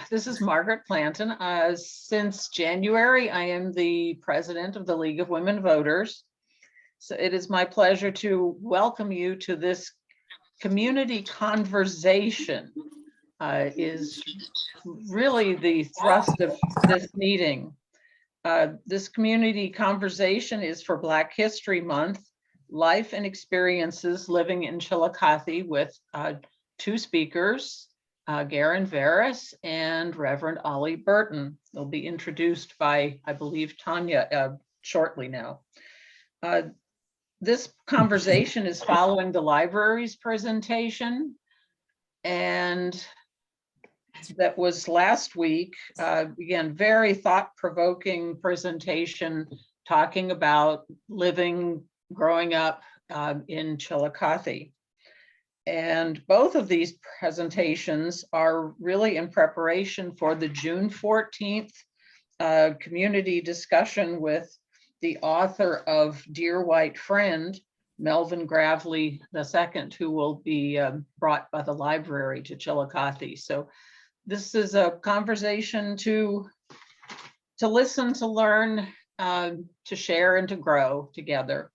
This is Margaret Planton. Since January, I am the president of the League of Women Voters. So it is my pleasure to welcome you to this community conversation. Is really the thrust of this meeting. This community conversation is for Black History Month, life and experiences living in Chillicothe, with two speakers, Garen Veras and Reverend Ollie Burton. They'll be introduced by, I believe, Tanya shortly now. This conversation is following the library's presentation, and that was last week. Again, very thought-provoking presentation talking about growing up in Chillicothe. And both of these presentations are really in preparation for the June 14th community discussion with the author of Dear White Friend, Melvin Gravely II, who will be brought by the library to Chillicothe. So this is a conversation to listen, to learn, to share, and to grow together.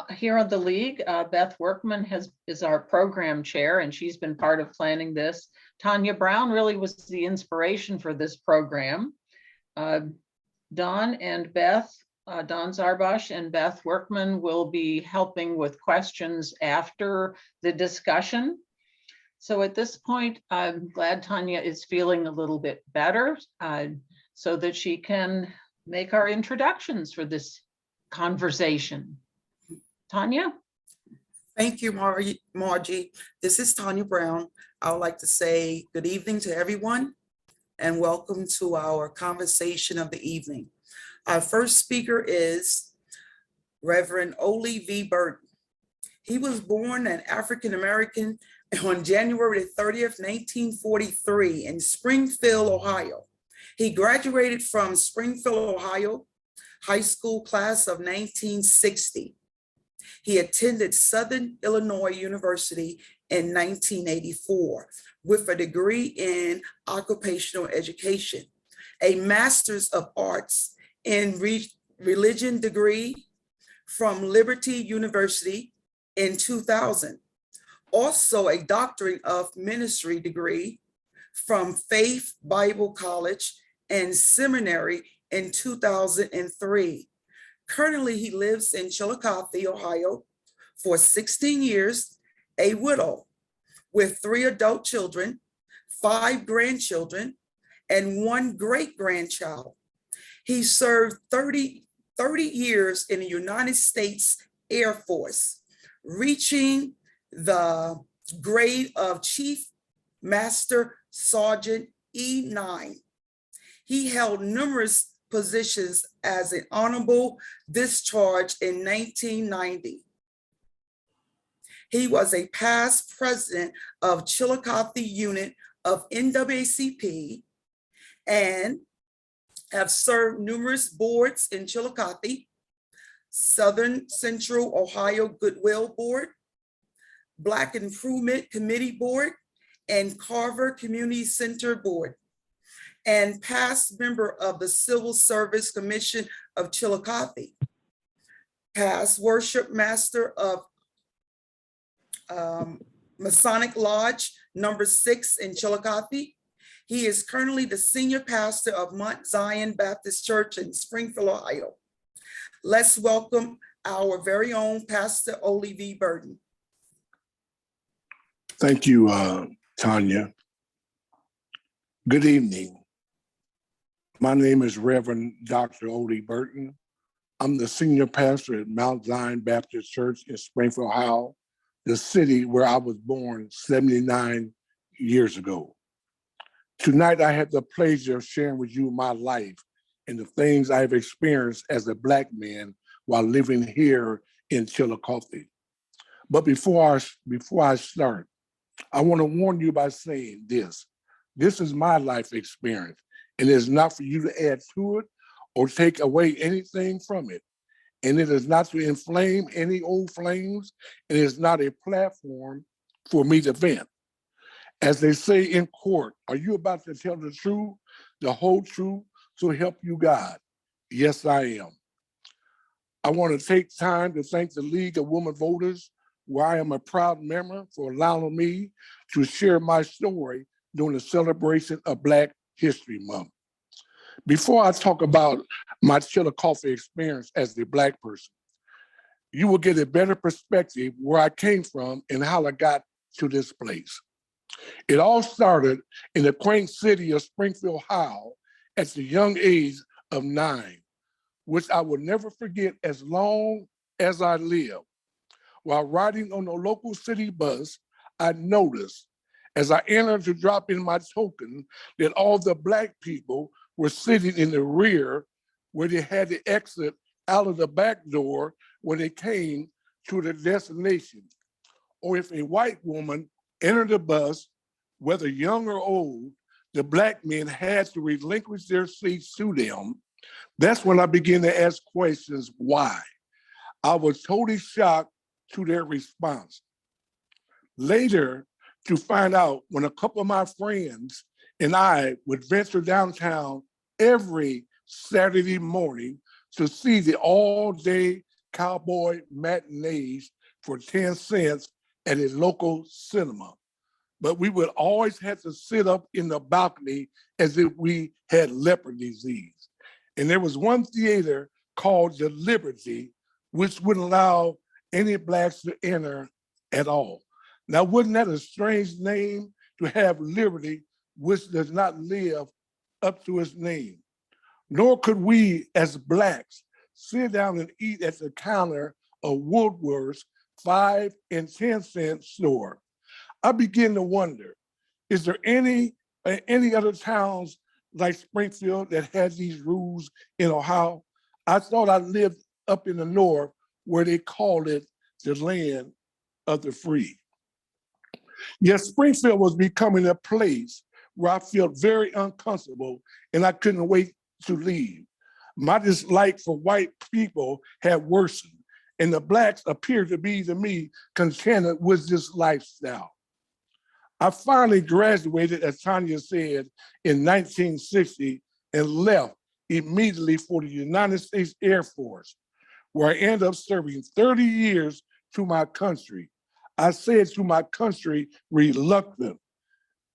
Here at the League, Beth Workman is our program chair, and she's been part of planning this. Tanya Brown really was the inspiration for this program. Don Zarbosh and Beth Workman will be helping with questions after the discussion. So at this point, I'm glad Tanya is feeling a little bit better so that she can make our introductions for this conversation. Tanya? Thank you, Margie. This is Tanya Brown. I would like to say good evening to everyone and welcome to our conversation of the evening. Our first speaker is Reverend Ollie V. Burton. He was born an African-American on January 30th, 1943 in Springfield, Ohio. He graduated from Springfield, Ohio High School class of 1960. He attended Southern Illinois University in 1984 with a degree in occupational education, a Master's of Arts in Religion degree from Liberty University in 2000. Also a Doctorate of Ministry degree from Faith Bible College and Seminary in 2003. Currently, he lives in Chillicothe, Ohio for 16 years, a widow with 3 adult children, 5 grandchildren, and 1 great-grandchild. He served 30 years in the United States Air Force, reaching the grade of Chief Master Sergeant E9. He held numerous positions as an honorable discharge in 1990. He was a past president of Chillicothe unit of NAACP and have served numerous boards in Chillicothe, Southern Central Ohio Goodwill Board, Black Improvement Committee Board, and Carver Community Center Board, and past member of the Civil Service Commission of Chillicothe, past worship master of Masonic Lodge number 6 in Chillicothe. He is currently the senior pastor of Mount Zion Baptist Church in Springfield, Ohio. Let's welcome our very own Pastor Ollie V. Burton. Thank you, Tanya. Good evening. My name is Reverend Dr. Ollie Burton. I'm the senior pastor at Mount Zion Baptist Church in Springfield, Ohio, the city where I was born 79 years ago. Tonight, I have the pleasure of sharing with you my life and the things I've experienced as a Black man while living here in Chillicothe. But before I start, I want to warn you by saying this. This is my life experience, and it's not for you to add to it or take away anything from it. And it is not to inflame any old flames, and it is not a platform for me to vent. As they say in court, are you about to tell the truth, the whole truth, so help you God? Yes, I am. I want to take time to thank the League of Women Voters, where I am a proud member, for allowing me to share my story during the celebration of Black History Month. Before I talk about my Chillicothe experience as a Black person, you will get a better perspective where I came from and how I got to this place. It all started in the quaint city of Springfield, Ohio, at the young age of 9, which I will never forget as long as I live. While riding on the local city bus, I noticed as I entered to drop in my token that all the Black people were sitting in the rear where they had to exit out of the back door when they came to their destination. Or if a white woman entered the bus, whether young or old, the Black men had to relinquish their seats to them. That's when I began to ask questions, why? I was totally shocked to their response. Later, to find out when a couple of my friends and I would venture downtown every Saturday morning to see the all-day cowboy matinees for 10 cents at a local cinema. But we would always have to sit up in the balcony as if we had leopard disease. And there was one theater called the Liberty, which wouldn't allow any Blacks to enter at all. Now, wasn't that a strange name to have Liberty, which does not live up to its name? Nor could we as Blacks sit down and eat at the counter of Woolworth's 5 and 10 cent store. I begin to wonder, is there any other towns like Springfield that has these rules in Ohio? I thought I lived up in the north where they called it the land of the free. Yes, Springfield was becoming a place where I felt very uncomfortable and I couldn't wait to leave. My dislike for white people had worsened, and the Blacks appeared to be, to me, contented with this lifestyle. I finally graduated, as Tanya said, in 1960 and left immediately for the United States Air Force, where I ended up serving 30 years to my country. I said to my country reluctant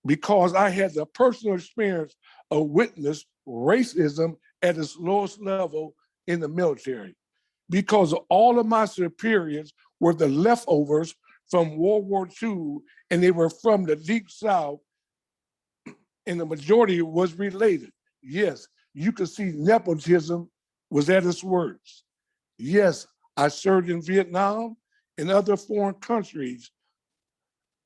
because I had the personal experience of witness racism at its lowest level in the military. Because all of my superiors were the leftovers from World War II, and they were from the Deep South, and the majority was related. Yes, you could see nepotism was at its worst. Yes, I served in Vietnam and other foreign countries,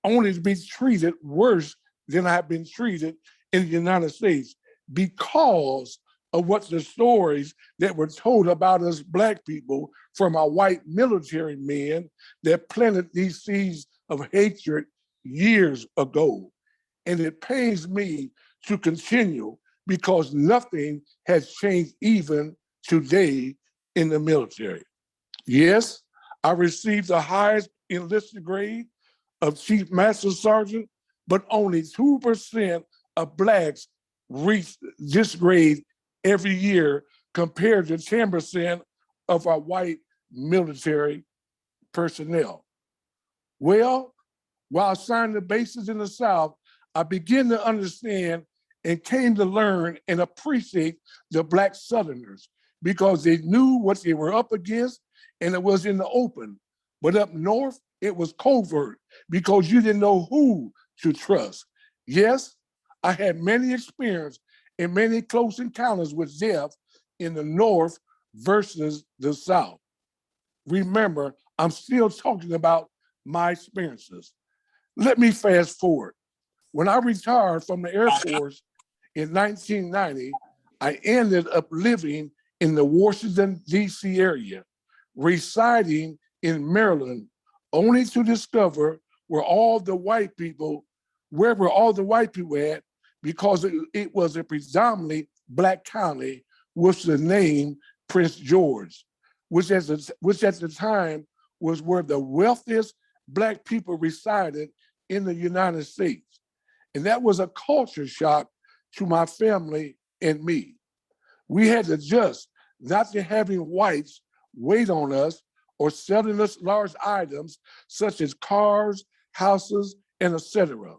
only to be treated worse than I have been treated in the United States because of what the stories that were told about us Black people from our white military men that planted these seeds of hatred years ago. And it pains me to continue because nothing has changed even today in the military. Yes, I received the highest enlisted grade of Chief Master Sergeant, but only 2% of Blacks reach this grade every year compared to 10% of our white military personnel. Well, while assigned the bases in the South, I began to understand and came to learn and appreciate the Black Southerners because they knew what they were up against and it was in the open. But up north, it was covert because you didn't know who to trust. Yes, I had many experience and many close encounters with death in the North versus the South. Remember, I'm still talking about my experiences. Let me fast forward. When I retired from the Air Force in 1990, I ended up living in the Washington, D.C. area, residing in Maryland, only to discover where all the white people, where were all the white people at, because it was a predominantly Black county with the name Prince George, which at the time was where the wealthiest Black people resided in the United States. And that was a culture shock to my family and me. We had to adjust not to having whites wait on us or selling us large items such as cars, houses, and etc.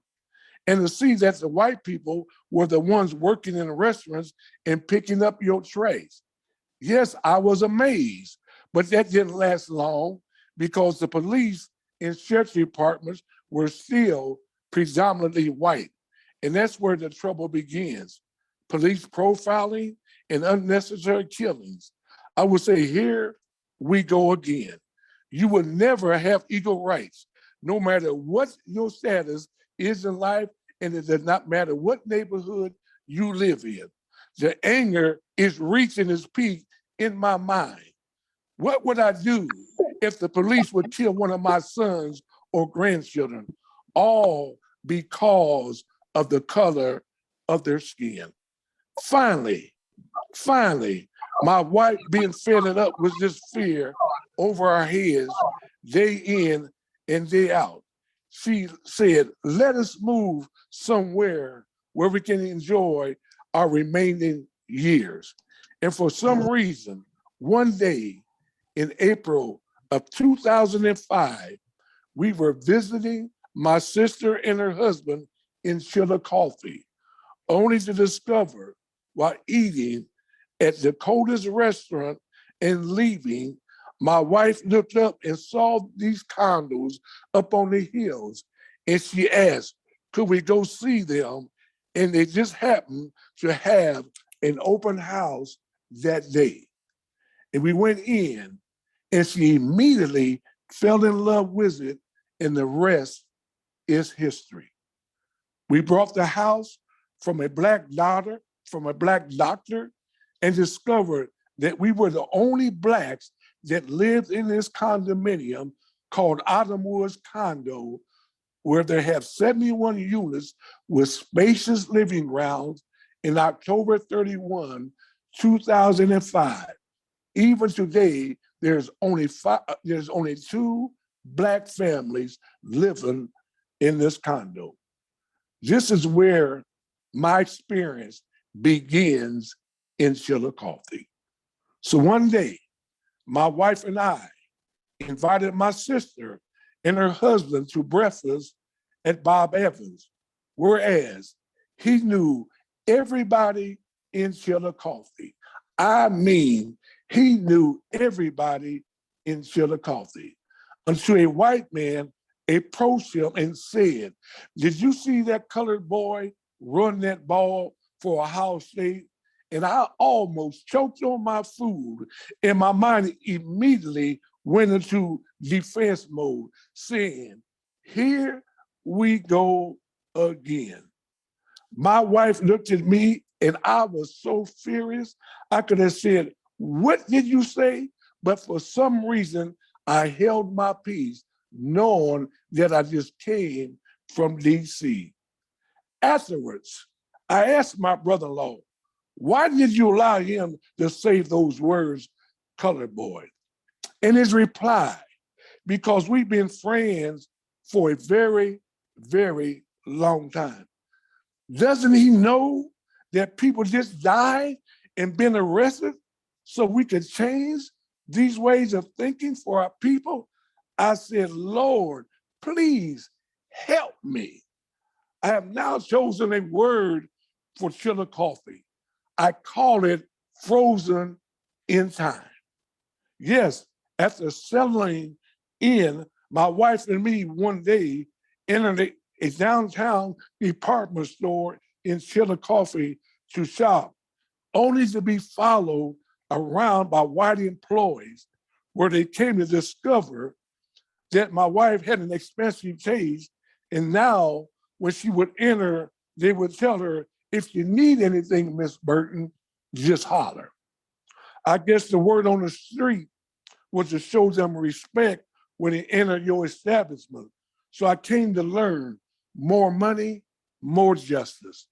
And to see that the white people were the ones working in the restaurants and picking up your trays. Yes, I was amazed, but that didn't last long because the police and sheriff's departments were still predominantly white. And that's where the trouble begins. Police profiling and unnecessary killings. I would say here we go again. You will never have equal rights, no matter what your status is in life, and it does not matter what neighborhood you live in. The anger is reaching its peak in my mind. What would I do if the police would kill one of my sons or grandchildren, all because of the color of their skin? Finally, my wife being fed up with this fear over our heads day in and day out. She said, let us move somewhere where we can enjoy our remaining years. And for some reason, one day in April of 2005, we were visiting my sister and her husband in Chillicothe, only to discover while eating at Dakota's restaurant and leaving, my wife looked up and saw these condos up on the hills, and she asked, could we go see them? And they just happened to have an open house that day. And we went in, and she immediately fell in love with it, and the rest is history. We brought the house from a black doctor, and discovered that we were the only Blacks that lived in this condominium called Autumn Woods Condo, where they have 71 units with spacious living grounds in October 31, 2005. Even today, there's only two Black families living in this condo. This is where my experience begins in Chillicothe. So one day, my wife and I invited my sister and her husband to breakfast at Bob Evans, whereas he knew everybody in Chillicothe. I mean, he knew everybody in Chillicothe, until a white man approached him and said, did you see that colored boy run that ball for Ohio State? And I almost choked on my food, and my mind immediately went into defense mode, saying, here we go again. My wife looked at me, and I was so furious, I could have said, what did you say? But for some reason, I held my peace, knowing that I just came from DC. Afterwards, I asked my brother-in-law, why did you allow him to say those words, colored boy? And his reply, because we've been friends for a very, very long time. Doesn't he know that people just died and been arrested so we could change these ways of thinking for our people? I said, Lord, please help me. I have now chosen a word for Chillicothe. I call it frozen in time. Yes, after settling in, my wife and me one day entered a downtown department store in Chillicothe to shop, only to be followed around by white employees, where they came to discover that my wife had an expensive taste, and now when she would enter, they would tell her, if you need anything, Miss Burton, just holler. I guess the word on the street was to show them respect when they enter your establishment. So I came to learn more money, more justice.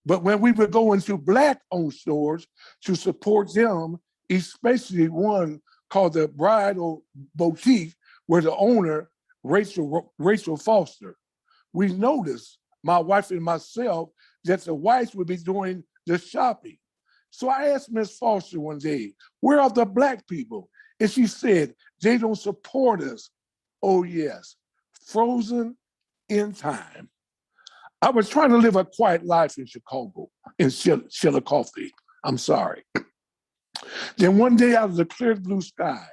But when we would go into Black-owned stores to support them, especially one called the Bridal Boutique, where the owner, Rachel Foster, we noticed my wife and myself, that the whites would be doing the shopping. So I asked Miss Foster one day, where are the Black people? And she said, they don't support us. Oh yes, frozen in time. I was trying to live a quiet life in Chicago, in Chillicothe. I'm sorry. Then one day out of the clear blue sky,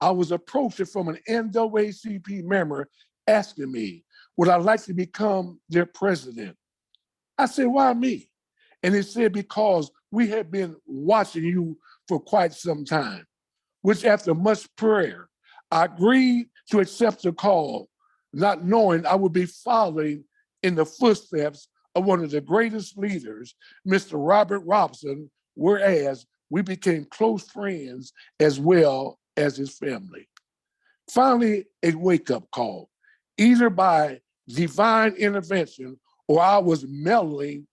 I was approached from an NAACP member asking me, would I like to become their president? I said, why me? And he said, because we have been watching you for quite some time, which after much prayer, I agreed to accept the call, not knowing I would be following in the footsteps of one of the greatest leaders, Mr. Robert Robson, whereas we became close friends as well as his family. Finally, a wake-up call, either by divine intervention or I was mellowing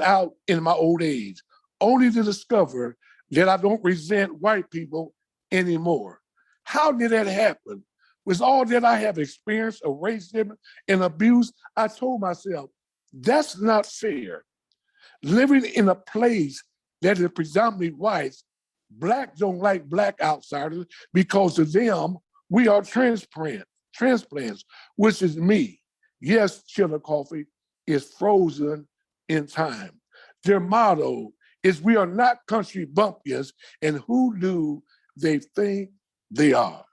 out in my old age, only to discover that I don't resent white people anymore. How did that happen? With all that I have experienced of racism and abuse, I told myself, that's not fair. Living in a place that is predominantly white, Black don't like Black outsiders because to them, we are transplants, which is me. Yes, Chillicothe is frozen in time. Their motto is we are not country bumpkins, and who do they think they are?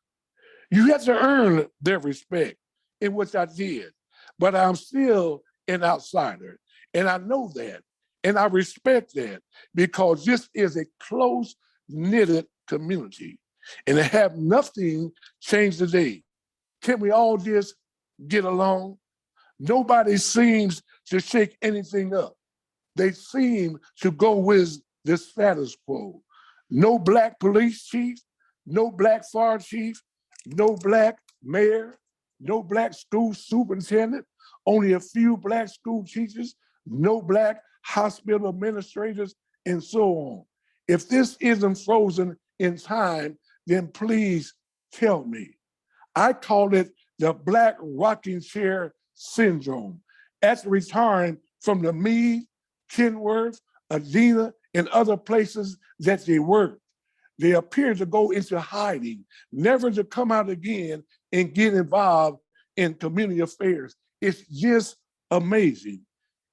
You have to earn their respect, in which I did, but I'm still an outsider, and I know that, and I respect that because this is a close-knitted community, and to have nothing change today. Can we all just get along? Nobody seems to shake anything up. They seem to go with the status quo. No Black police chief, no Black fire chief, no Black mayor, no Black school superintendent, only a few Black school teachers, no Black hospital administrators, and so on. If this isn't frozen in time, then please tell me. I call it the Black rocking chair syndrome. After retiring from the Meade, Kenworth, Adena, and other places that they worked, they appear to go into hiding, never to come out again and get involved in community affairs. It's just amazing.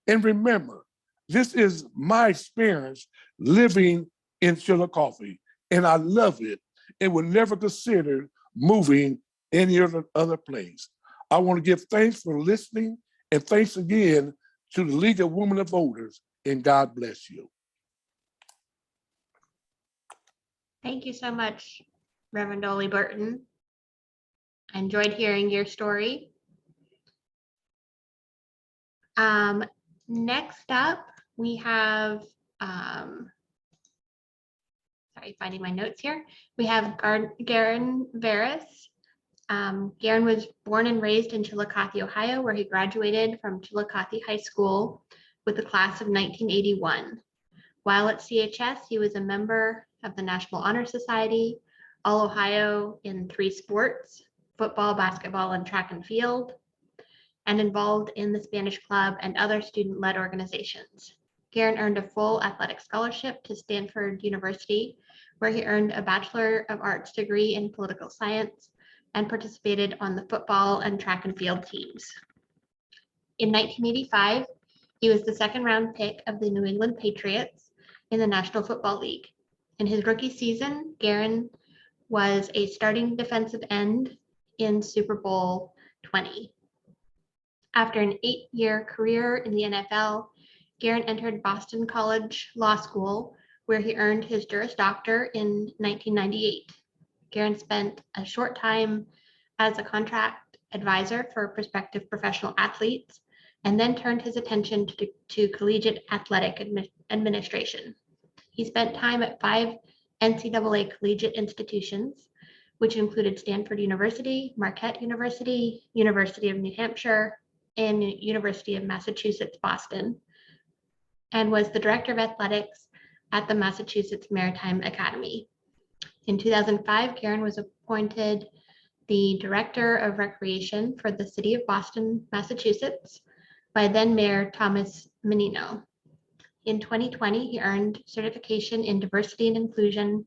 And remember, this is my experience living in Chillicothe, and I love it and would never consider moving any other place. I want to give thanks for listening and thanks again to the League of Women of Voters, and God bless you. Thank you so much, Reverend Oli Burton. I enjoyed hearing your story. Next up, we have, sorry, finding my notes here. We have Garen Veras. Garen was born and raised in Chillicothe, Ohio, where he graduated from Chillicothe High School with the class of 1981. While at CHS, he was a member of the National Honor Society, All-Ohio in 3 sports, football, basketball, and track and field, and involved in the Spanish Club and other student-led organizations. Garen earned a full athletic scholarship to Stanford University, where he earned a Bachelor of Arts degree in political science and participated on the football and track and field teams. In 1985, he was the 2nd-round pick of the New England Patriots in the National Football League. In his rookie season, Garen was a starting defensive end in Super Bowl 20. After an 8-year career in the NFL, Garen entered Boston College Law School, where he earned his Juris Doctor in 1998. Garen spent a short time as a contract advisor for prospective professional athletes, and then turned his attention to collegiate athletic administration. He spent time at 5 NCAA collegiate institutions, which included Stanford University, Marquette University, University of New Hampshire, and University of Massachusetts, Boston, and was the director of athletics at the Massachusetts Maritime Academy. In 2005, Garen was appointed the Director of Recreation for the City of Boston, Massachusetts, by then Mayor Thomas Menino. In 2020, he earned certification in diversity and inclusion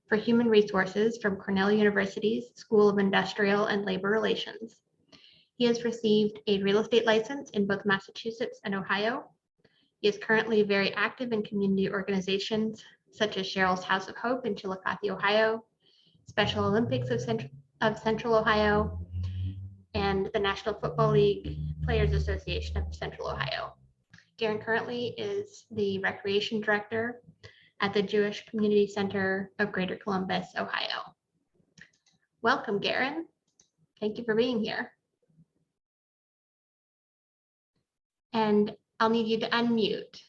for human resources from Cornell University's School of Industrial and Labor Relations. He has received a real estate license in both Massachusetts and Ohio. He is currently very active in community organizations such as Cheryl's House of Hope in Chillicothe, Ohio, Special Olympics of Central Ohio, and the National Football League Players Association of Central Ohio. Garen currently is the Recreation Director at the Jewish Community Center of Greater Columbus, Ohio. Welcome, Garen. Thank you for being here. And I'll need you to unmute.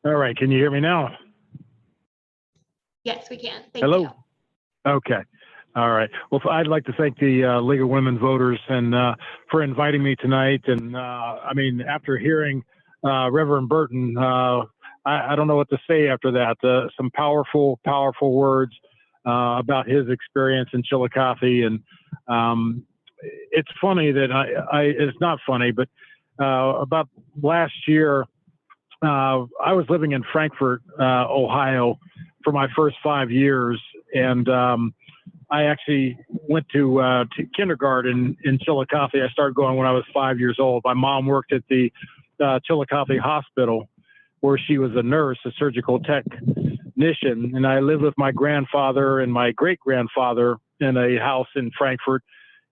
All right, can you hear me now? Yes, we can. Thank Hello? you. Okay. All right. Well, I'd like to thank the League of Women Voters and for inviting me tonight. And I mean, after hearing Reverend Burton, I don't know what to say after that. Some powerful, powerful words about his experience in Chillicothe. And it's funny that it's not funny, but about last year, I was living in Frankfort, Ohio for my first 5 years. And I actually went to kindergarten in Chillicothe. I started going when I was 5 years old. My mom worked at the Chillicothe Hospital, where she was a nurse, a surgical technician. And I lived with my grandfather and my great-grandfather in a house in Frankfort.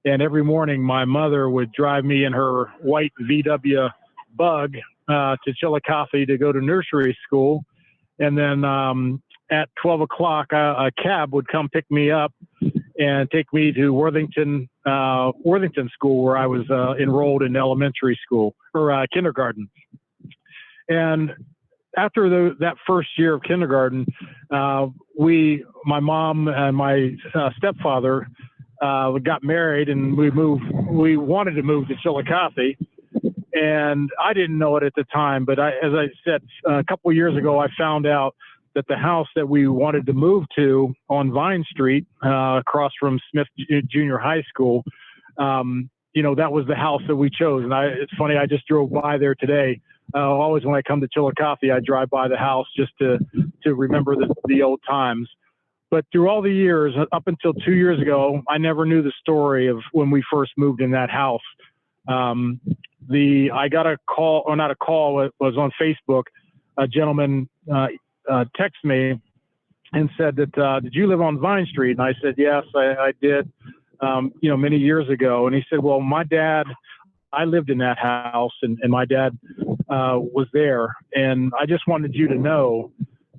And every morning, my mother would drive me in her white VW Bug to Chillicothe to go to nursery school. And then at 12 o'clock, a cab would come pick me up and take me to Worthington School, where I was enrolled in elementary school or kindergarten. And after that first year of kindergarten, my mom and my stepfather got married, and we wanted to move to Chillicothe. And I didn't know it at the time, but as I said, a couple of years ago, I found out that the house that we wanted to move to on Vine Street, across from Smith Junior High School, that was the house that we chose. And it's funny, I just drove by there today. Always when I come to Chillicothe, I drive by the house just to remember the old times. But through all the years, up until 2 years ago, I never knew the story of when we first moved in that house. I got a call, or not a call, it was on Facebook. A gentleman texted me and said that, did you live on Vine Street? And I said, yes, I did, many years ago. And he said, well, I lived in that house, and my dad was there. And I just wanted you to know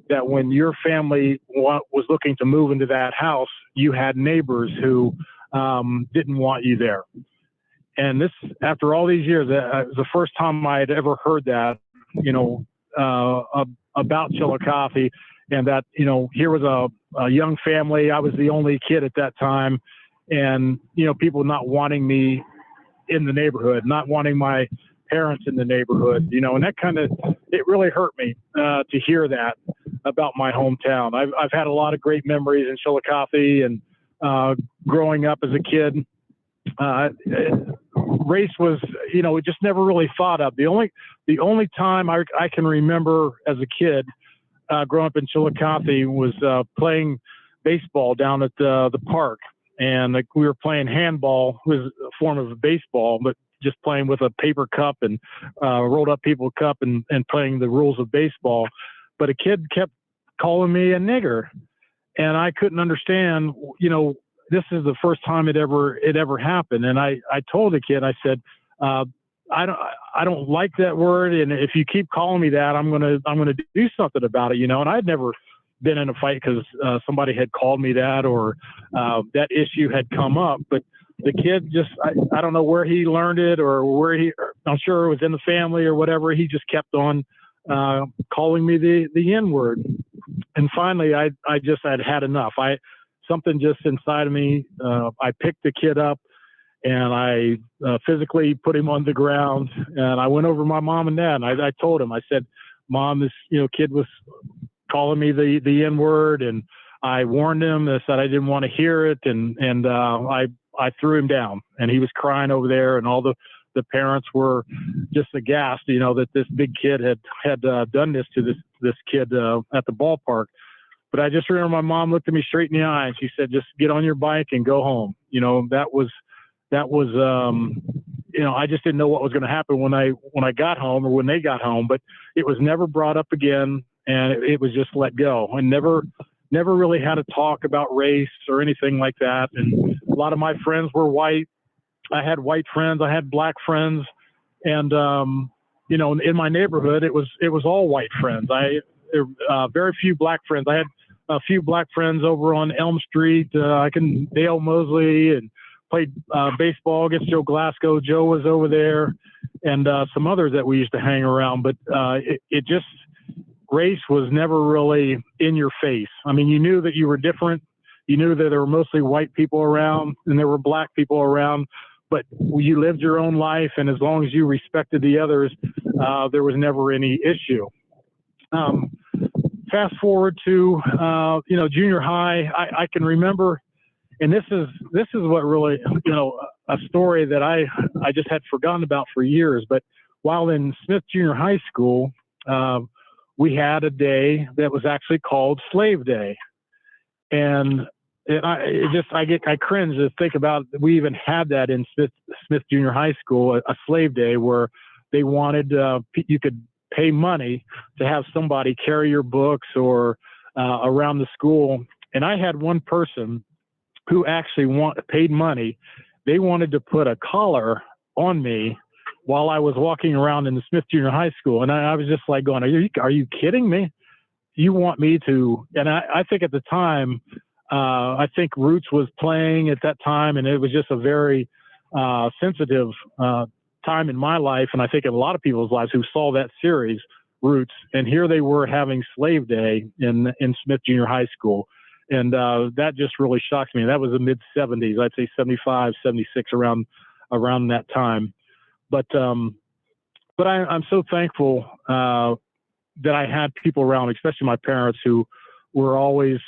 that when your family was looking to move into that house, you had neighbors who didn't want you there. And this, after all these years, it was the first time I had ever heard that, about Chillicothe, and that, here was a young family. I was the only kid at that time, and, people not wanting me in the neighborhood, not wanting my parents in the neighborhood, and that it really hurt me to hear that about my hometown. I've had a lot of great memories in Chillicothe, and growing up as a kid, race was, it just never really thought of. The only time I can remember as a kid growing up in Chillicothe was playing baseball down at the park. And we were playing handball, it was a form of baseball, but just playing with a paper cup and rolled up paper cup and playing the rules of baseball. But a kid kept calling me a nigger, and I couldn't understand, this is the first time it ever happened. And I told the kid, I said, I don't like that word, and if you keep calling me that, I'm gonna do something about it, And I'd never been in a fight because somebody had called me that, or that issue had come up. But the kid just, I don't know where he learned it, or I'm sure it was in the family or whatever. He just kept on calling me the N word. And finally, I just had enough. Something just inside of me, I picked the kid up, and I physically put him on the ground, and I went over to my mom and dad, and I told him, I said, Mom, this kid was calling me the N word, and I warned him. I said I didn't want to hear it, and I I threw him down, and he was crying over there, and all the parents were just aghast, that this big kid had done this to this kid at the ballpark. But I just remember my mom looked at me straight in the eye and she said, "Just get on your bike and go home." That was I just didn't know what was going to happen when I got home or when they got home, but it was never brought up again, and it was just let go. I never really had a talk about race or anything like that. And a lot of my friends were white. I had white friends, I had black friends, and in my neighborhood it was all white friends. Very few black friends. I had a few black friends over on Elm Street. Dale Mosley, and played baseball against Joe Glasgow. Joe was over there, and some others that we used to hang around. But it just, race was never really in your face. I mean, you knew that you were different. You knew that there were mostly white people around and there were black people around, but you lived your own life. And as long as you respected the others, there was never any issue. Fast forward to, junior high, I can remember, and this is what really, a story that I just had forgotten about for years. But while in Smith Junior High School, we had a day that was actually called Slave Day. And I cringe to think about, we even had that in Smith Junior High School, a slave day where they wanted, you could pay money to have somebody carry your books or around the school. And I had one person who actually paid money. They wanted to put a collar on me while I was walking around in the Smith Junior High School. And I was just like going, are you kidding me? You want me to? And I think at the time, I think Roots was playing at that time, and it was just a very sensitive time in my life, and I think in a lot of people's lives who saw that series, Roots, and here they were having Slave Day in Smith Junior High School. And that just really shocked me. That was the mid-'70s, I'd say 75, 76, around that time. But I'm so thankful that I had people around, especially my parents, who were always,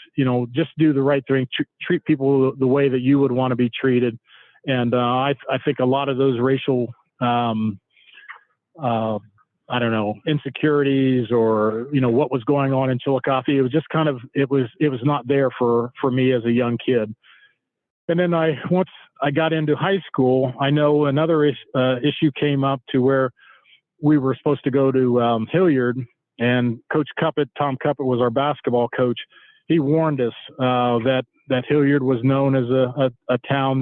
just do the right thing, treat people the way that you would want to be treated. And I think a lot of those racial, insecurities or, what was going on in Chillicothe, it was just kind of, it was not there for me as a young kid. And then once I got into high school, I know another issue came up to where we were supposed to go to Hilliard, and Coach Cuppett, Tom Cuppett, was our basketball coach. He warned us that Hilliard was known as a town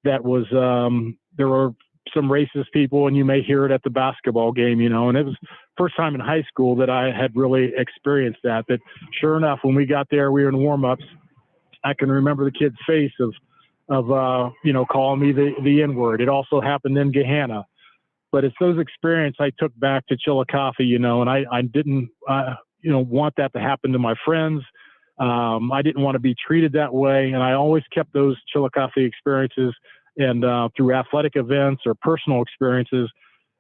that was, there were some racist people, and you may hear it at the basketball game, and it was first time in high school that I had really experienced that sure enough, when we got there, we were in warm-ups. I can remember the kid's face of calling me the N-word. It also happened in Gahanna. But it's those experiences I took back to Chillicothe, and I didn't, want that to happen to my friends. I didn't want to be treated that way. And I always kept those Chillicothe experiences and through athletic events or personal experiences,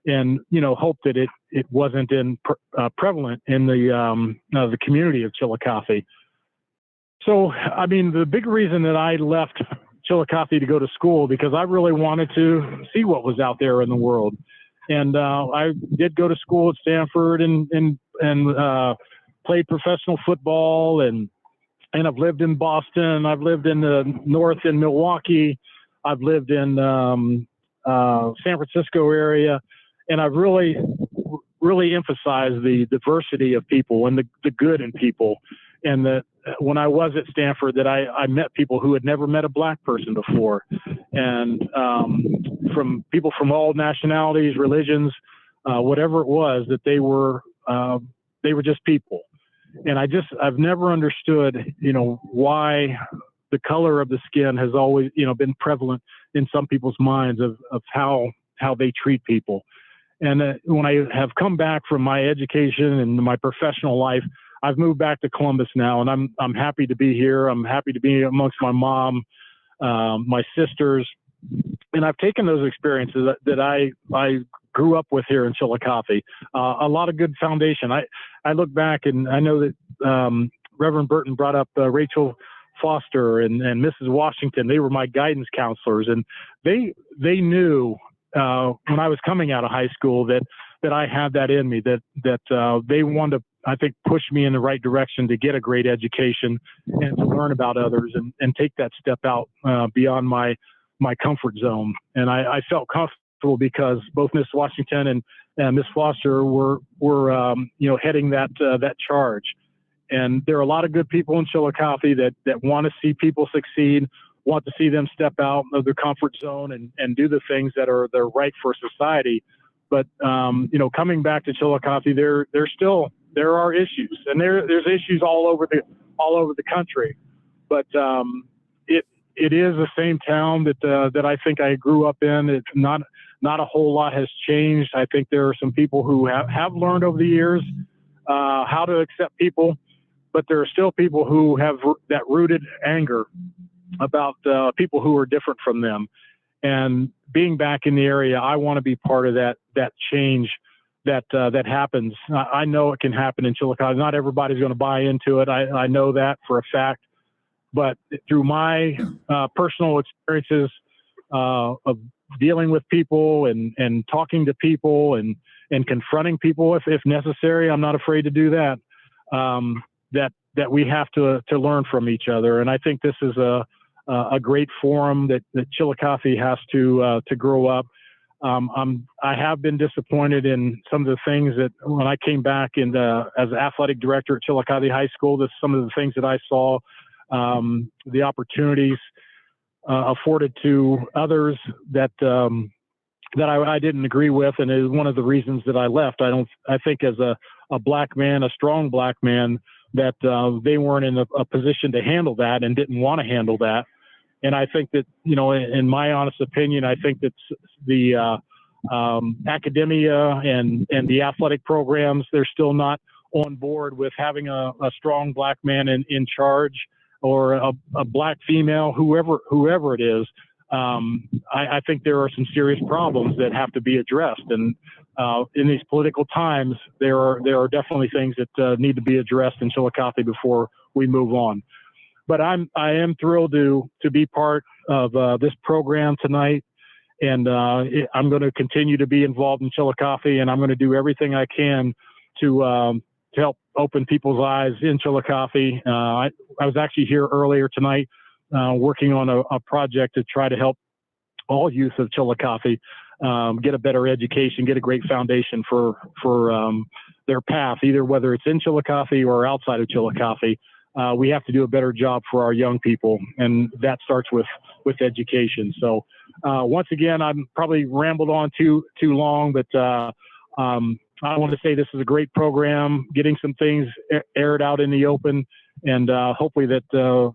and, hope that it wasn't prevalent in the community of Chillicothe. So, I mean, the big reason that I left Chillicothe to go to school, because I really wanted to see what was out there in the world. And I did go to school at Stanford and played professional football, and I've lived in Boston. I've lived in the north in Milwaukee. I've lived in San Francisco area, and I've really emphasized the diversity of people and the good in people. And that when I was at Stanford, that I met people who had never met a black person before, and from people from all nationalities, religions, whatever it was, that they were just people. And I've never understood, why the color of the skin has always, been prevalent in some people's minds of how they treat people. And when I have come back from my education and my professional life, I've moved back to Columbus now, and I'm happy to be here. I'm happy to be amongst my mom, my sisters, and I've taken those experiences that I grew up with here in Chillicothe. A lot of good foundation. I look back, and I know that Reverend Burton brought up Rachel Foster and Mrs. Washington. They were my guidance counselors, and they knew when I was coming out of high school that I had that in me, that they wanted to, I think, push me in the right direction to get a great education and to learn about others and take that step out beyond my comfort zone. And I felt comfortable because both Miss Washington and Miss Foster were heading that charge. And there are a lot of good people in Chillicothe that want to see people succeed, want to see them step out of their comfort zone and do the things that are right for society. But coming back to Chillicothe, there are issues, and there's issues all over the country. But it is the same town that I think I grew up in. It's not a whole lot has changed. I think there are some people who have learned over the years how to accept people, but there are still people who have that rooted anger about people who are different from them. And being back in the area, I want to be part of that change that happens. I know it can happen in Chillicothe. Not everybody's going to buy into it. I know that for a fact. But through my personal experiences of dealing with people and talking to people and confronting people if necessary, I'm not afraid to do that. That we have to learn from each other, and I think this is a great forum that Chillicothe has to grow up. I have been disappointed in some of the things that when I came back as athletic director at Chillicothe High School, some of the things that I saw, the opportunities afforded to others that I didn't agree with, and it was one of the reasons that I left. I think as a black man, a strong black man, that they weren't in a position to handle that and didn't want to handle that. And I think that, in my honest opinion, I think that the academia and the athletic programs, they're still not on board with having a strong black man in charge, or a black female, whoever it is. I think there are some serious problems that have to be addressed. And in these political times, there are definitely things that need to be addressed in Chillicothe before we move on. But I am thrilled to be part of this program tonight, and I'm going to continue to be involved in Chillicothe, and I'm going to do everything I can to help open people's eyes in Chillicothe. I was actually here earlier tonight working on a project to try to help all youth of Chillicothe get a better education, get a great foundation for their path, either whether it's in Chillicothe or outside of Chillicothe. We have to do a better job for our young people, and that starts with education. So once again, I'm probably rambled on too long, but I want to say this is a great program, getting some things aired out in the open, and hopefully that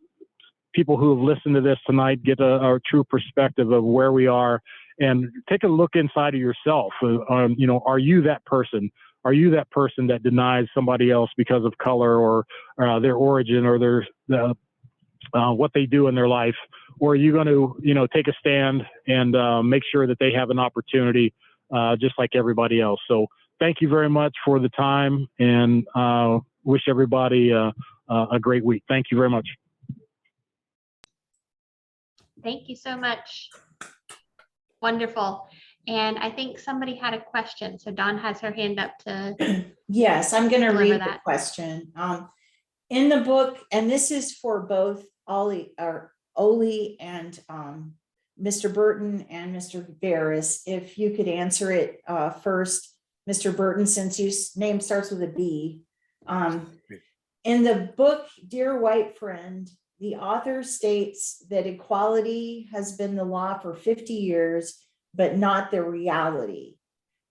people who have listened to this tonight get a true perspective of where we are, and take a look inside of yourself. Are you that person? Are you that person that denies somebody else because of color or their origin or their what they do in their life? Or are you going to, take a stand and make sure that they have an opportunity just like everybody else? So thank you very much for the time, and wish everybody a great week. Thank you very much. Thank you so much. Wonderful. And I think somebody had a question. So Dawn has her hand up to. Yes, I'm going to deliver read the that. question. In the book, and this is for both Oli and Mr. Burton and Mr. Barris, if you could answer it first, Mr. Burton, since your name starts with a B. In the book, Dear White Friend, the author states that equality has been the law for 50 years, but not the reality.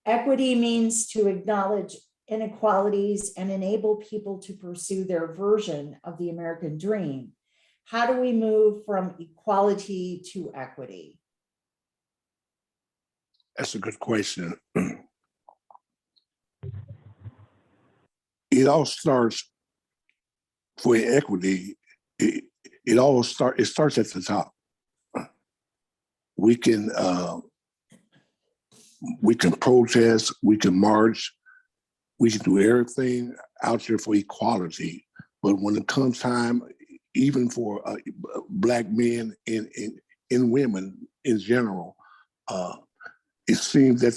Equity means to acknowledge inequalities and enable people to pursue their version of the American dream. How do we move from equality to equity? That's a good question. It all starts for equity. It starts at the top. We can protest, we can march, we can do everything out there for equality. But when it comes time, even for Black men and women in general. It seems that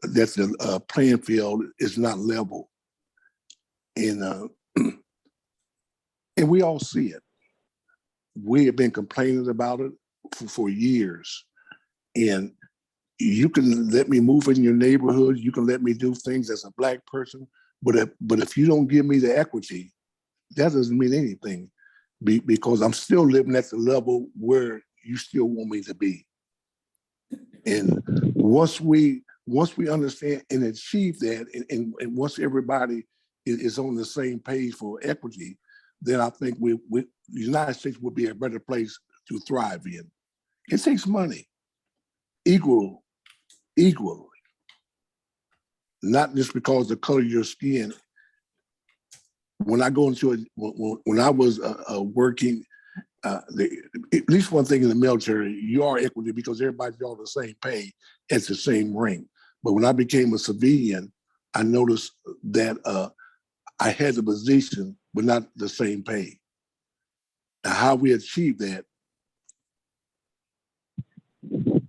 the playing field is not level, and and we all see it. We have been complaining about it for years, and you can let me move in your neighborhood, you can let me do things as a Black person, but if you don't give me the equity, that doesn't mean anything, because I'm still living at the level where you still want me to be. And once we understand and achieve that, and once everybody is on the same page for equity, then I think the United States would be a better place to thrive in. It takes money, equally, not just because of the color of your skin. When I go into when I was working, at least one thing in the military, you are equity because everybody's on the same pay at the same rank. But when I became a civilian, I noticed that I had the position, but not the same pay. Now, how we achieve that,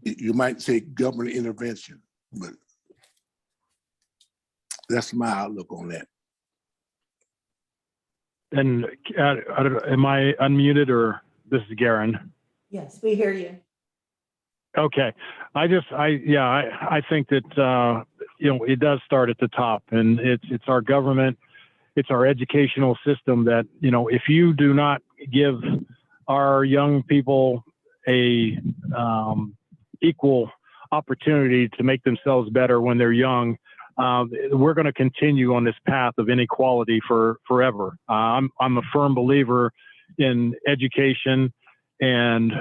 you might take government intervention, but that's my outlook on that. And I don't know, am I unmuted, or this is Garen? Yes, we hear you. Okay. I think that, it does start at the top, and it's our government, it's our educational system that, if you do not give our young people a equal opportunity to make themselves better when they're young, we're going to continue on this path of inequality forever. I'm a firm believer in education, and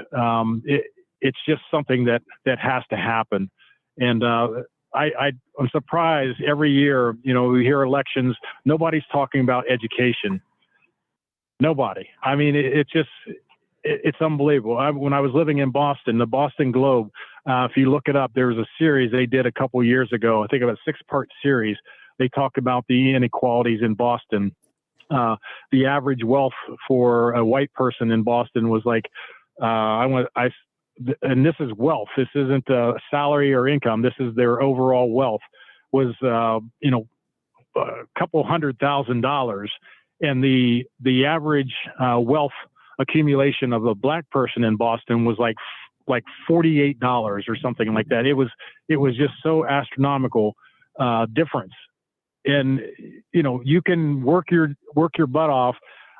it's just something that has to happen. And I'm surprised every year, we hear elections, nobody's talking about education. Nobody. I mean, it's unbelievable. When I was living in Boston, the Boston Globe, if you look it up, there was a series they did a couple years ago, I think about a 6-part series. They talk about the inequalities in Boston. The average wealth for a white person in Boston was like, and this is wealth. This isn't salary or income. This is their overall wealth was, a couple $100,000. And the average wealth accumulation of a Black person in Boston was like $48 or something like that. It was just so astronomical difference. And you can work your butt off,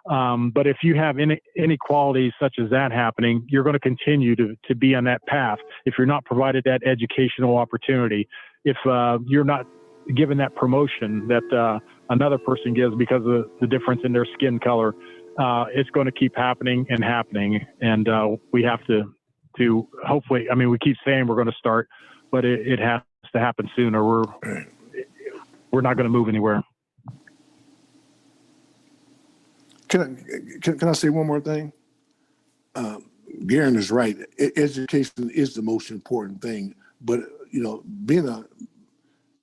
but if you have inequalities such as that happening, you're going to continue to be on that path. If you're not provided that educational opportunity, if you're not given that promotion that another person gives because of the difference in their skin color, it's going to keep happening and happening. And we have to hopefully, we keep saying we're going to start, but it has to happen soon, or we're not going to move anywhere. Can I say one more thing? Garen is right. Education is the most important thing, but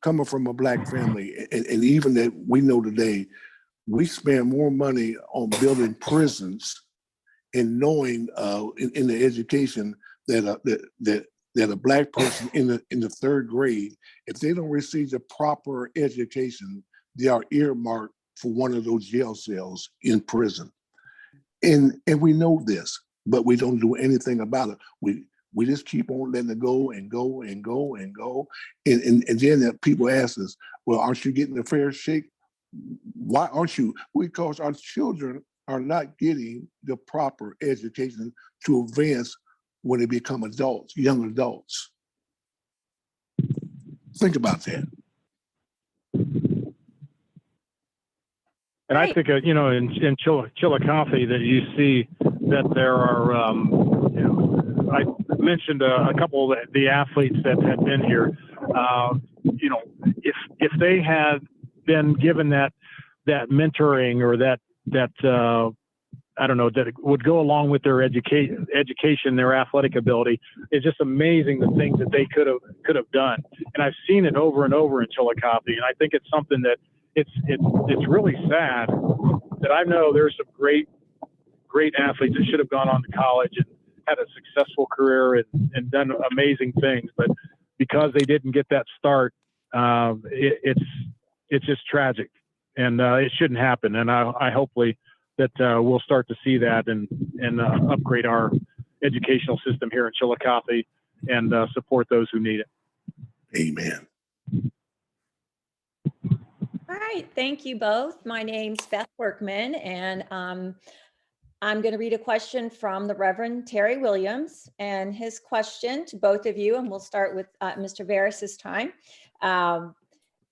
coming from a Black family, and even that we know today, we spend more money on building prisons and knowing in the education that a Black person in the 3rd grade, if they don't receive the proper education, they are earmarked for one of those jail cells in prison. And we know this, but we don't do anything about it. We just keep on letting it go and go and go and go. And then people ask us, well, aren't you getting a fair shake? Why aren't you? Because our children are not getting the proper education to advance when they become adults, young adults. Think about that. And I think, in Chillicothe, that you see that there are, I mentioned a couple of the athletes that had been here. If they had been given that mentoring, or that I don't know, that it would go along with their education, their athletic ability, it's just amazing the things that they could have done. And I've seen it over and over in Chillicothe, and I think it's something that it's really sad that I know there's some great great athletes that should have gone on to college and had a successful career and done amazing things. But because they didn't get that start, it's just tragic, and it shouldn't happen. And I hopefully that we'll start to see that and upgrade our educational system here in Chillicothe and support those who need it. Amen. All right, thank you both. My name's Beth Workman, and I'm going to read a question from the Reverend Terry Williams, and his question to both of you, and we'll start with Mr. Veras this time.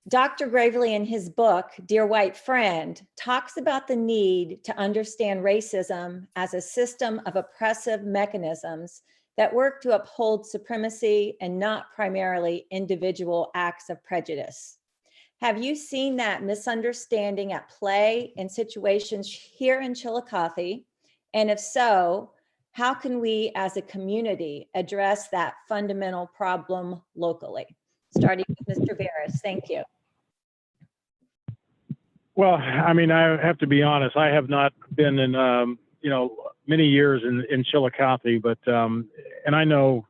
Dr. Gravely, in his book, Dear White Friend, talks about the need to understand racism as a system of oppressive mechanisms that work to uphold supremacy and not primarily individual acts of prejudice. Have you seen that misunderstanding at play in situations here in Chillicothe? And if so, how can we as a community address that fundamental problem locally? Starting with Mr. Veras, thank you. Well, I mean, I have to be honest. I have not been in, many years in Chillicothe, but and I know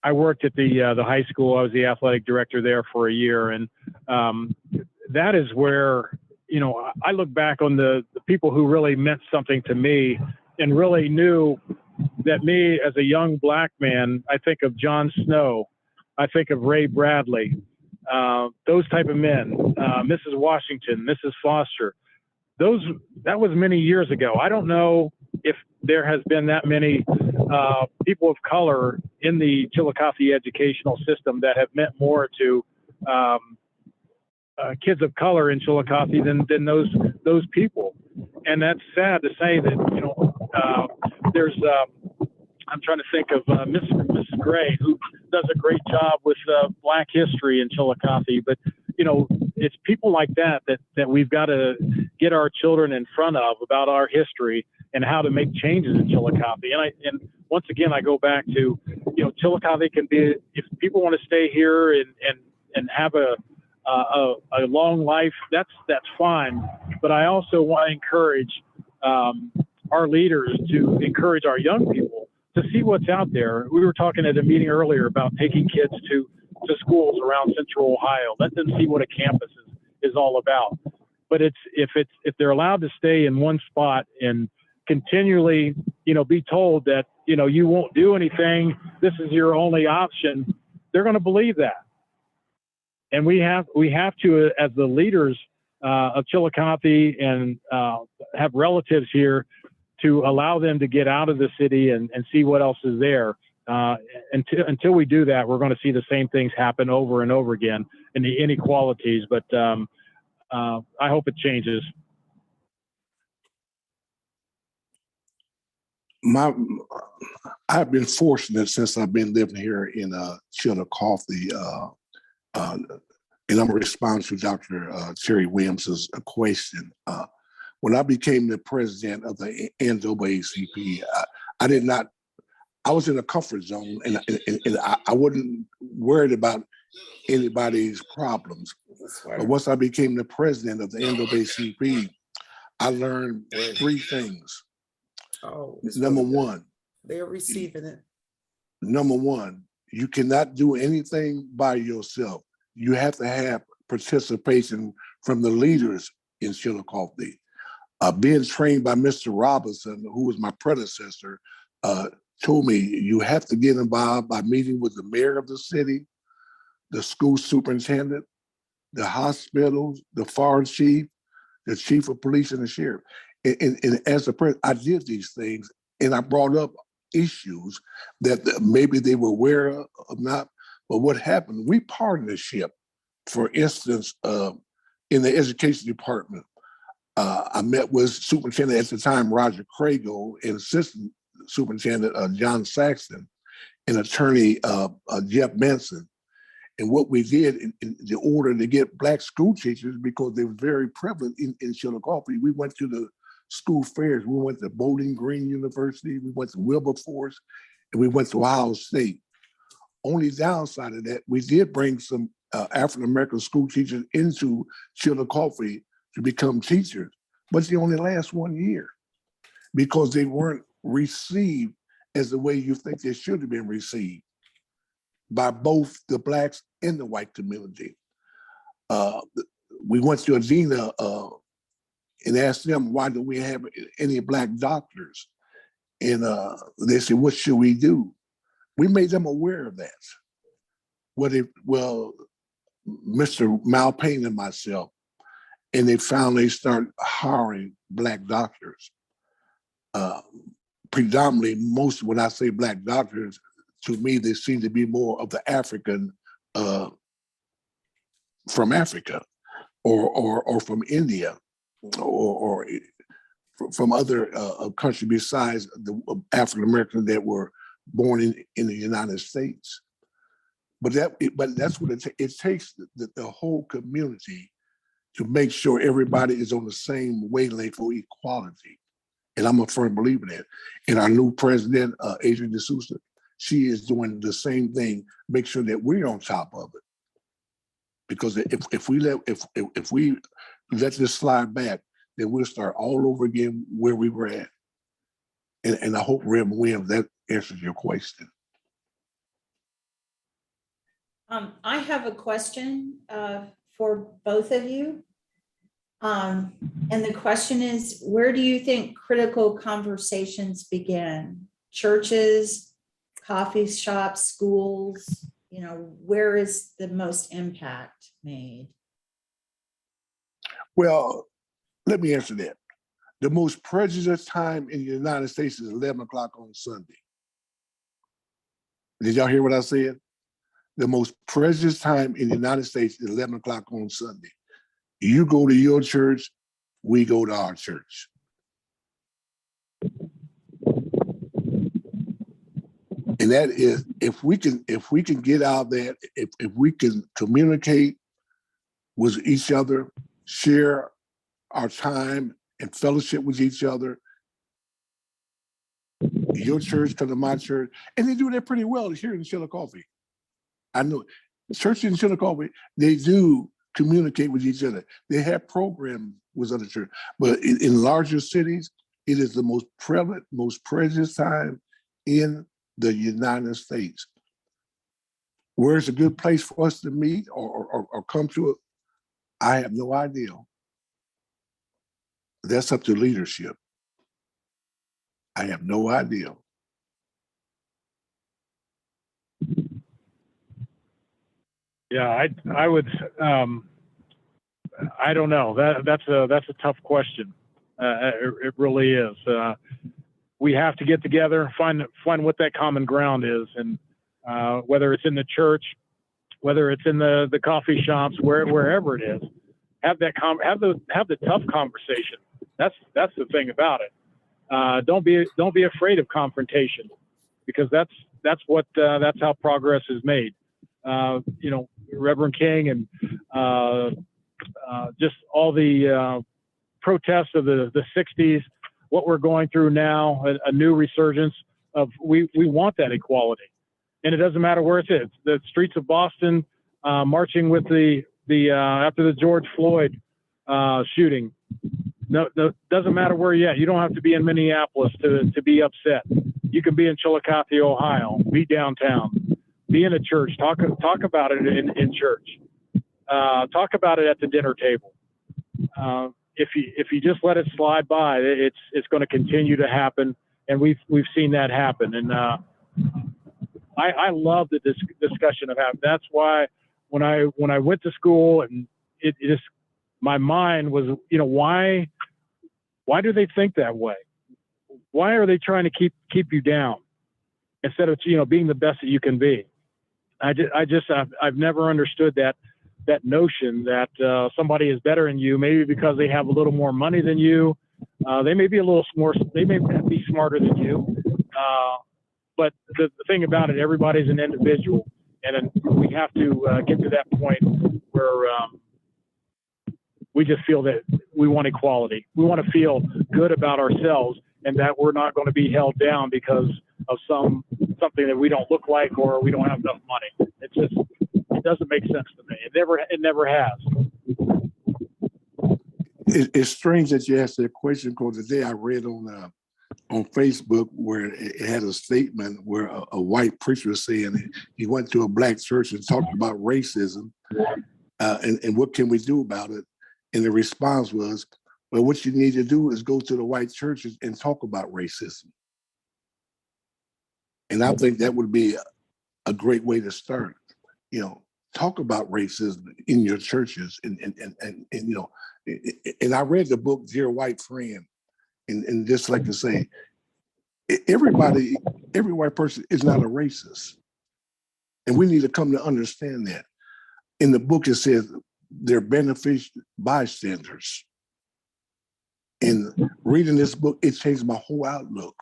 I worked at the high school. I was the athletic director there for a year, and that is where I look back on the people who really meant something to me and really knew that me as a young black man. I think of John Snow, I think of Ray Bradley, those type of men, Mrs. Washington, Mrs. Foster. That was many years ago. I don't know if there has been that many people of color in the Chillicothe educational system that have meant more to kids of color in Chillicothe than those people. And that's sad to say that there's I'm trying to think of Mrs. Gray, who does a great job with Black history in Chillicothe. But it's people like that we've got to get our children in front of about our history and how to make changes in Chillicothe. And once again, I go back to Chillicothe can be, if people want to stay here and have a long life, that's fine. But I also want to encourage our leaders to encourage our young people to see what's out there. We were talking at a meeting earlier about taking kids to schools around Central Ohio. Let them see what a campus is all about. But if they're allowed to stay in one spot and continually, be told that you won't do anything, this is your only option, they're going to believe that. And we have to, as the leaders of Chillicothe and have relatives here, to allow them to get out of the city and see what else is there. Until we do that, we're going to see the same things happen over and over again in the inequalities. But I hope it changes. I've been fortunate since I've been living here in Chillicothe, and I'm responsive to Dr. Terry Williams's question. When I became the president of the NAACP, I was in a comfort zone, and I wasn't worried about anybody's problems. But once I became the president of the NAACP, I learned three things. Number one, they're receiving it. Number one, you cannot do anything by yourself. You have to have participation from the leaders in Chillicothe. Being trained by Mr. Robinson, who was my predecessor, told me you have to get involved by meeting with the mayor of the city, the school superintendent, the hospitals, the fire chief, the chief of police, and the sheriff. And as a president, I did these things, and I brought up issues that maybe they were aware of not. But what happened, we partnership, for instance, in the education department. I met with superintendent at the time, Roger Crago, and assistant superintendent John Saxton, and attorney Jeff Benson. And what we did in the order to get Black school teachers, because they were very prevalent in Chillicothe, we went to the school fairs. We went to Bowling Green University, we went to Wilberforce, and we went to Ohio State. Only downside of that, we did bring some African-American school teachers into Chillicothe to become teachers, but they only last 1 year. because they weren't received as the way you think they should have been received by both the blacks and the white community. We went to Adina and asked them, why do we have any black doctors? And they said, what should we do? We made them aware of that. Well, Mr. Malpain and myself, and they finally started hiring black doctors. Predominantly, most, when I say black doctors, to me, they seem to be more of the African, from Africa, or from India, or from other countries besides the African Americans that were born in the United States. But that's what it takes the whole community to make sure everybody is on the same wavelength for equality. And I'm a firm believer in that. And our new president, Adrienne D'Souza, she is doing the same thing, make sure that we're on top of it. Because if we let this slide back, then we'll start all over again where we were at. And I hope, Rev Williams, that answers your question. I have a question for both of you. And the question is, where do you think critical conversations begin? Churches, coffee shops, schools? You know, where is the most impact made? Well, let me answer that. The most prejudiced time in the United States is 11 o'clock on Sunday. Did y'all hear what I said? The most precious time in the United States is 11 o'clock on Sunday. You go to your church, we go to our church. And that is, if we can get out there, if we can communicate with each other, share our time and fellowship with each other. Your church come to my church, and they do that pretty well here in Chillicothe. I know churches in Chillicothe, they do communicate with each other. They have programs with other churches, but in larger cities, it is the most prevalent, most precious time in the United States. Where's a good place for us to meet or come to it? I have no idea. That's up to leadership. I have no idea. Yeah, I would. I don't know. That's a tough question. It really is. We have to get together, find what that common ground is, and whether it's in the church, whether it's in the coffee shops, wherever it is, have the tough conversation. That's the thing about it. Don't be afraid of confrontation, because that's how progress is made. You know, Reverend King and just all the protests of the 60s, what we're going through now, a new resurgence of we want that equality, and it doesn't matter where it is. The streets of Boston, marching with the after the George Floyd shooting. No, doesn't matter where you're at. You don't have to be in Minneapolis to be upset. You can be in Chillicothe, Ohio. Be downtown. Be in a church. Talk about it in church. Talk about it at the dinner table. If you just let it slide by, it's going to continue to happen, and we've seen that happen. And I love the discussion of having. That's why when I went to school, and it just, my mind was, you know, why do they think that way? Why are they trying to keep you down instead of, you know, being the best that you can be? I've never understood that notion that somebody is better than you, maybe because they have a little more money than you. They may be a little more, they may be smarter than you. But the thing about it, everybody's an individual, and we have to get to that point where we just feel that we want equality. We want to feel good about ourselves, and that we're not going to be held down because of something that we don't look like or we don't have enough money. It doesn't make sense to me. It never has. It's strange that you asked that question, because today I read on on Facebook where it had a statement where a white preacher was saying he went to a black church and talked about racism, and what can we do about it? And the response was, well, what you need to do is go to the white churches and talk about racism. And I think that would be a great way to start. Talk about racism in your churches, and and I read the book Dear White Friend, and just like to say, every white person is not a racist, and we need to come to understand that. In the book, it says they're beneficial bystanders. And reading this book, it changed my whole outlook.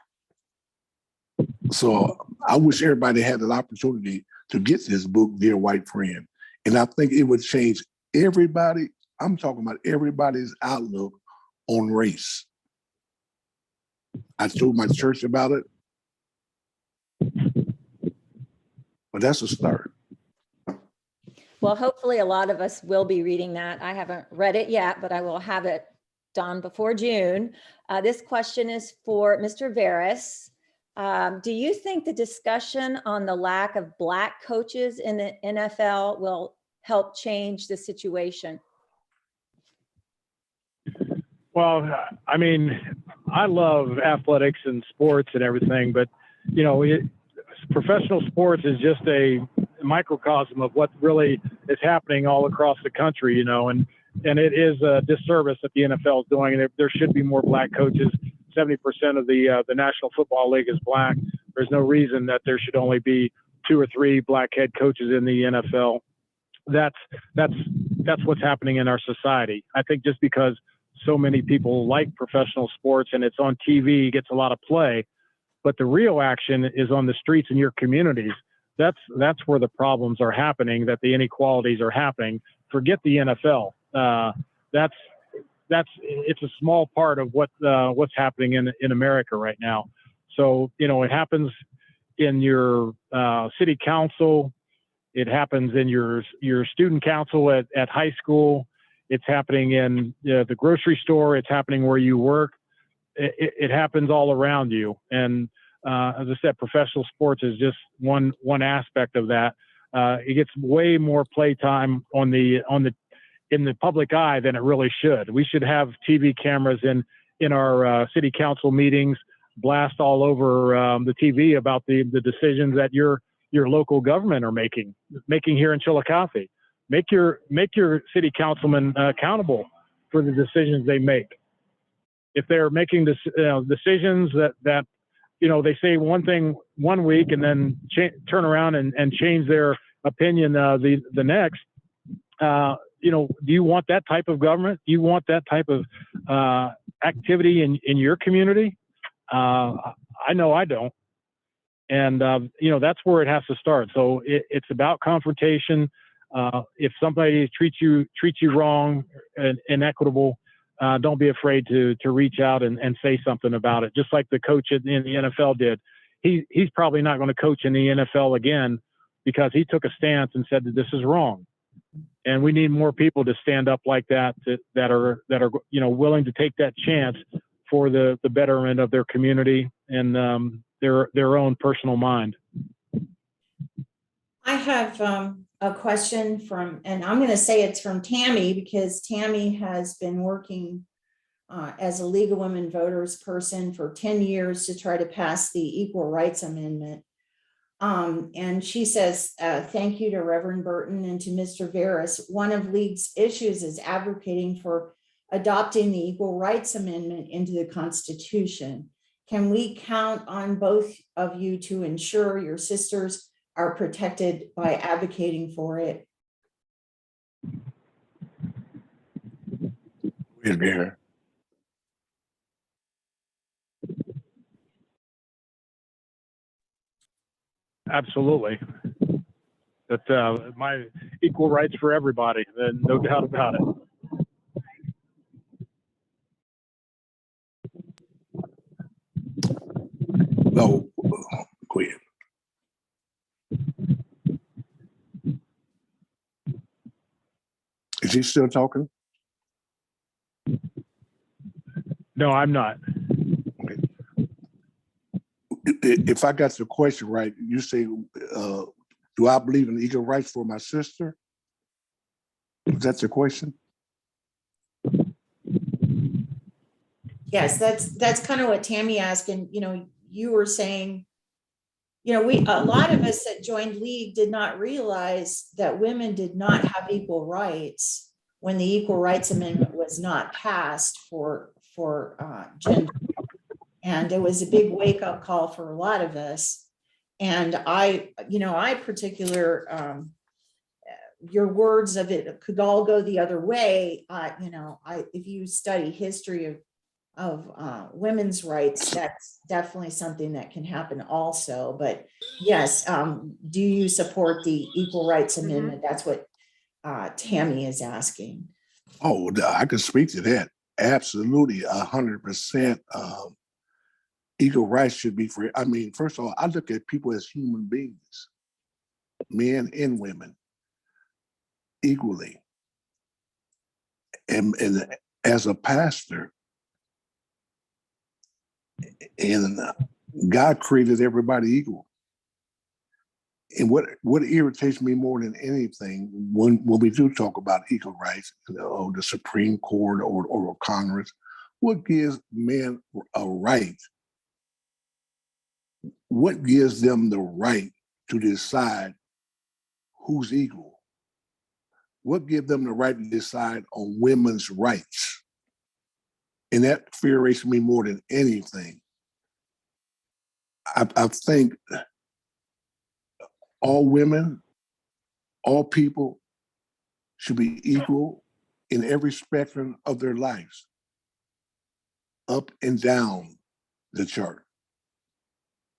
So I wish everybody had an opportunity to get this book, Dear White Friend. And I think it would change everybody. I'm talking about everybody's outlook on race. I told my church about it, but that's a start. Well, hopefully a lot of us will be reading that. I haven't read it yet, but I will have it done before June. This question is for Mr. Veras. Do you think the discussion on the lack of Black coaches in the NFL will help change the situation? Well, I mean, I love athletics and sports and everything, but professional sports is just a microcosm of what really is happening all across the country, and it is a disservice that the NFL is doing. There should be more Black coaches. 70% of the National Football League is Black. There's no reason that there should only be 2 or 3 Black head coaches in the NFL. That's what's happening in our society. I think just because so many people like professional sports and it's on TV, gets a lot of play, but the real action is on the streets in your communities. That's where the problems are happening, that the inequalities are happening. Forget the NFL. It's a small part of what's happening in America right now. So, it happens in your city council. It happens in your student council at high school. It's happening in the grocery store. It's happening where you work. It happens all around you. And as I said, professional sports is just one aspect of that. It gets way more playtime in the public eye than it really should. We should have TV cameras in our city council meetings, blast all over the TV about the decisions that your local government are making here in Chillicothe. Make your city councilmen accountable for the decisions they make. If they're making decisions that they say one thing one week and then turn around and change their opinion the next, do you want that type of government? Do you want that type of activity in your community? I know I don't. And, that's where it has to start. So it's about confrontation. If somebody treats you wrong and inequitable, don't be afraid to reach out and say something about it. Just like the coach in the NFL did. He's probably not going to coach in the NFL again because he took a stance and said that this is wrong. And we need more people to stand up like that are willing to take that chance for the betterment of their community and their own personal mind. I have a question and I'm going to say it's from Tammy, because Tammy has been working as a League of Women Voters person for 10 years to try to pass the Equal Rights Amendment. And she says, thank you to Reverend Burton and to Mr. Veras. One of League's issues is advocating for adopting the Equal Rights Amendment into the Constitution. Can we count on both of you to ensure your sisters are protected by advocating for it? Here. Absolutely. That my equal rights for everybody, no doubt about it. No, go ahead. Is he still talking? No, I'm not. Okay. If I got the question right, you say, do I believe in equal rights for my sister? Is that the question? Yes, that's kind of what Tammy asked, and you were saying, a lot of us that joined League did not realize that women did not have equal rights when the Equal Rights Amendment was not passed for gender. And it was a big wake-up call for a lot of us. And I your words of it could all go the other way. If you study history of women's rights, that's definitely something that can happen also. But yes, do you support the Equal Rights Amendment? That's what Tammy is asking. Oh, I can speak to that. Absolutely, 100%. Equal rights should be free. I mean, first of all, I look at people as human beings, men and women, equally. And as a pastor, and God created everybody equal. And what irritates me more than anything when we do talk about equal rights, the Supreme Court or Congress, what gives men a right? What gives them the right to decide who's equal? What gives them the right to decide on women's rights? And that infuriates me more than anything. I think all women, all people should be equal in every spectrum of their lives, up and down the chart.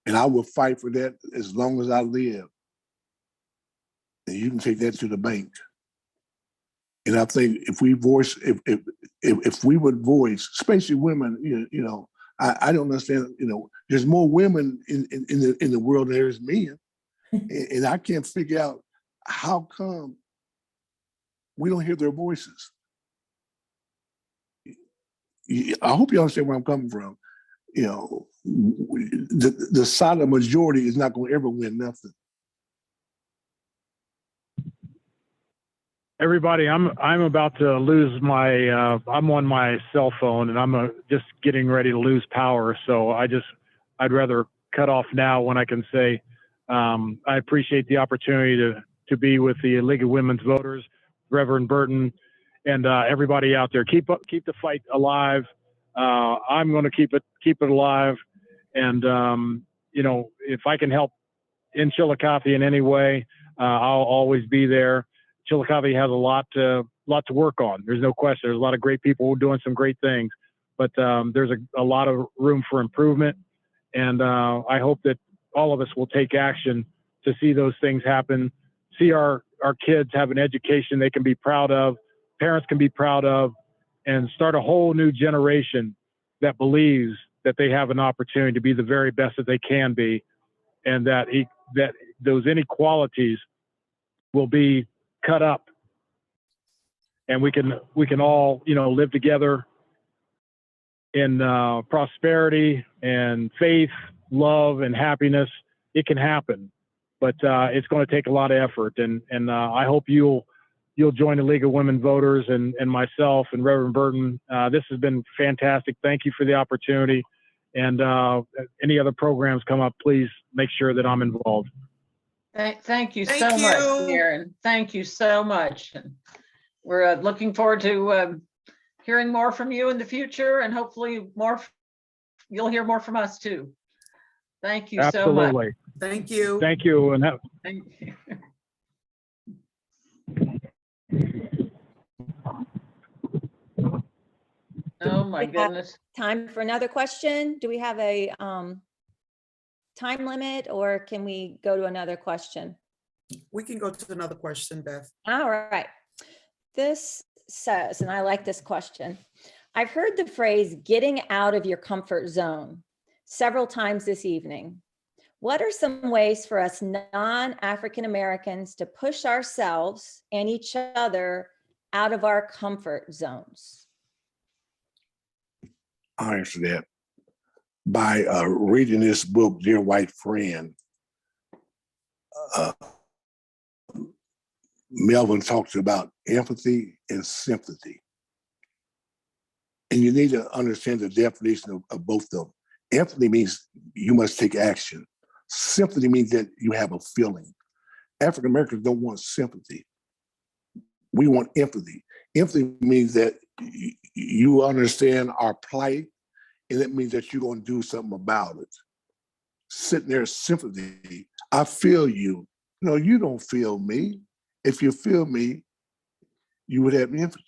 And I will fight for that as long as I live. And you can take that to the bank. And I think if we would voice, especially women, I don't understand. There's more women in the world than there is men, and I can't figure out how come we don't hear their voices. I hope you understand where I'm coming from. The silent majority is not going to ever win nothing. Everybody, I'm about to lose my. I'm on my cell phone, and I'm just getting ready to lose power. So I'd rather cut off now when I can say I appreciate the opportunity to be with the League of Women's Voters, Reverend Burton, and everybody out there. Keep the fight alive. I'm going to keep it alive, and if I can help in Chillicothe in any way, I'll always be there. Chillicothe has a lot to work on. There's no question. There's a lot of great people doing some great things, but there's a lot of room for improvement. And I hope that all of us will take action to see those things happen, see our kids have an education they can be proud of, parents can be proud of, and start a whole new generation that believes that they have an opportunity to be the very best that they can be, and that those inequalities will be cut up, and we can all live together in prosperity and faith, love, and happiness. It can happen, but it's going to take a lot of effort. And I hope you'll join the League of Women Voters and myself and Reverend Burton. This has been fantastic. Thank you for the opportunity. And any other programs come up, please make sure that I'm involved. Thank you Thank so much, you. Aaron. Thank you so much. And we're looking forward to hearing more from you in the future, and hopefully you'll hear more from us too. Thank you so much. Absolutely. Thank you. Thank you. And Thank you. Oh my goodness. Time for another question? Do we have a time limit, or can we go to another question? We can go to another question, Beth. All right. This says, and I like this question, I've heard the phrase getting out of your comfort zone several times this evening. What are some ways for us non-African Americans to push ourselves and each other out of our comfort zones? I'll answer that. by reading this book, Dear White Friend. Melvin talks about empathy and sympathy. And you need to understand the definition of both of them. Empathy means you must take action. Sympathy means that you have a feeling. African Americans don't want sympathy. We want empathy. Empathy means that you understand our plight, and it means that you're going to do something about it. Sitting there, sympathy, I feel you. No, you don't feel me. If you feel me, you would have empathy.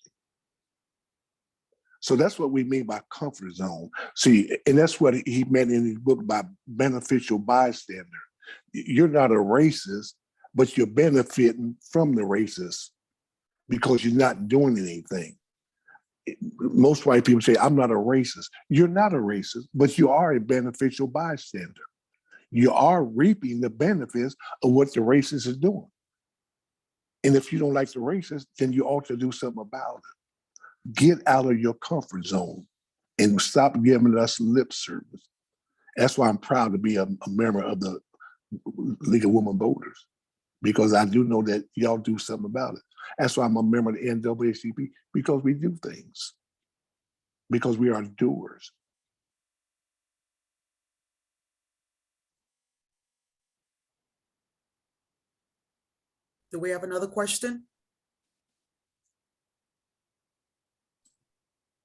So that's what we mean by comfort zone. See, and that's what he meant in his book by beneficial bystander. You're not a racist, but you're benefiting from the racist because you're not doing anything. Most white people say, I'm not a racist. You're not a racist, but you are a beneficial bystander. You are reaping the benefits of what the racist is doing. And if you don't like the racist, then you ought to do something about it. Get out of your comfort zone and stop giving us lip service. That's why I'm proud to be a member of the League of Women Voters, because I do know that y'all do something about it. That's why I'm a member of the NAACP, because we do things, because we are doers. Do we have another question?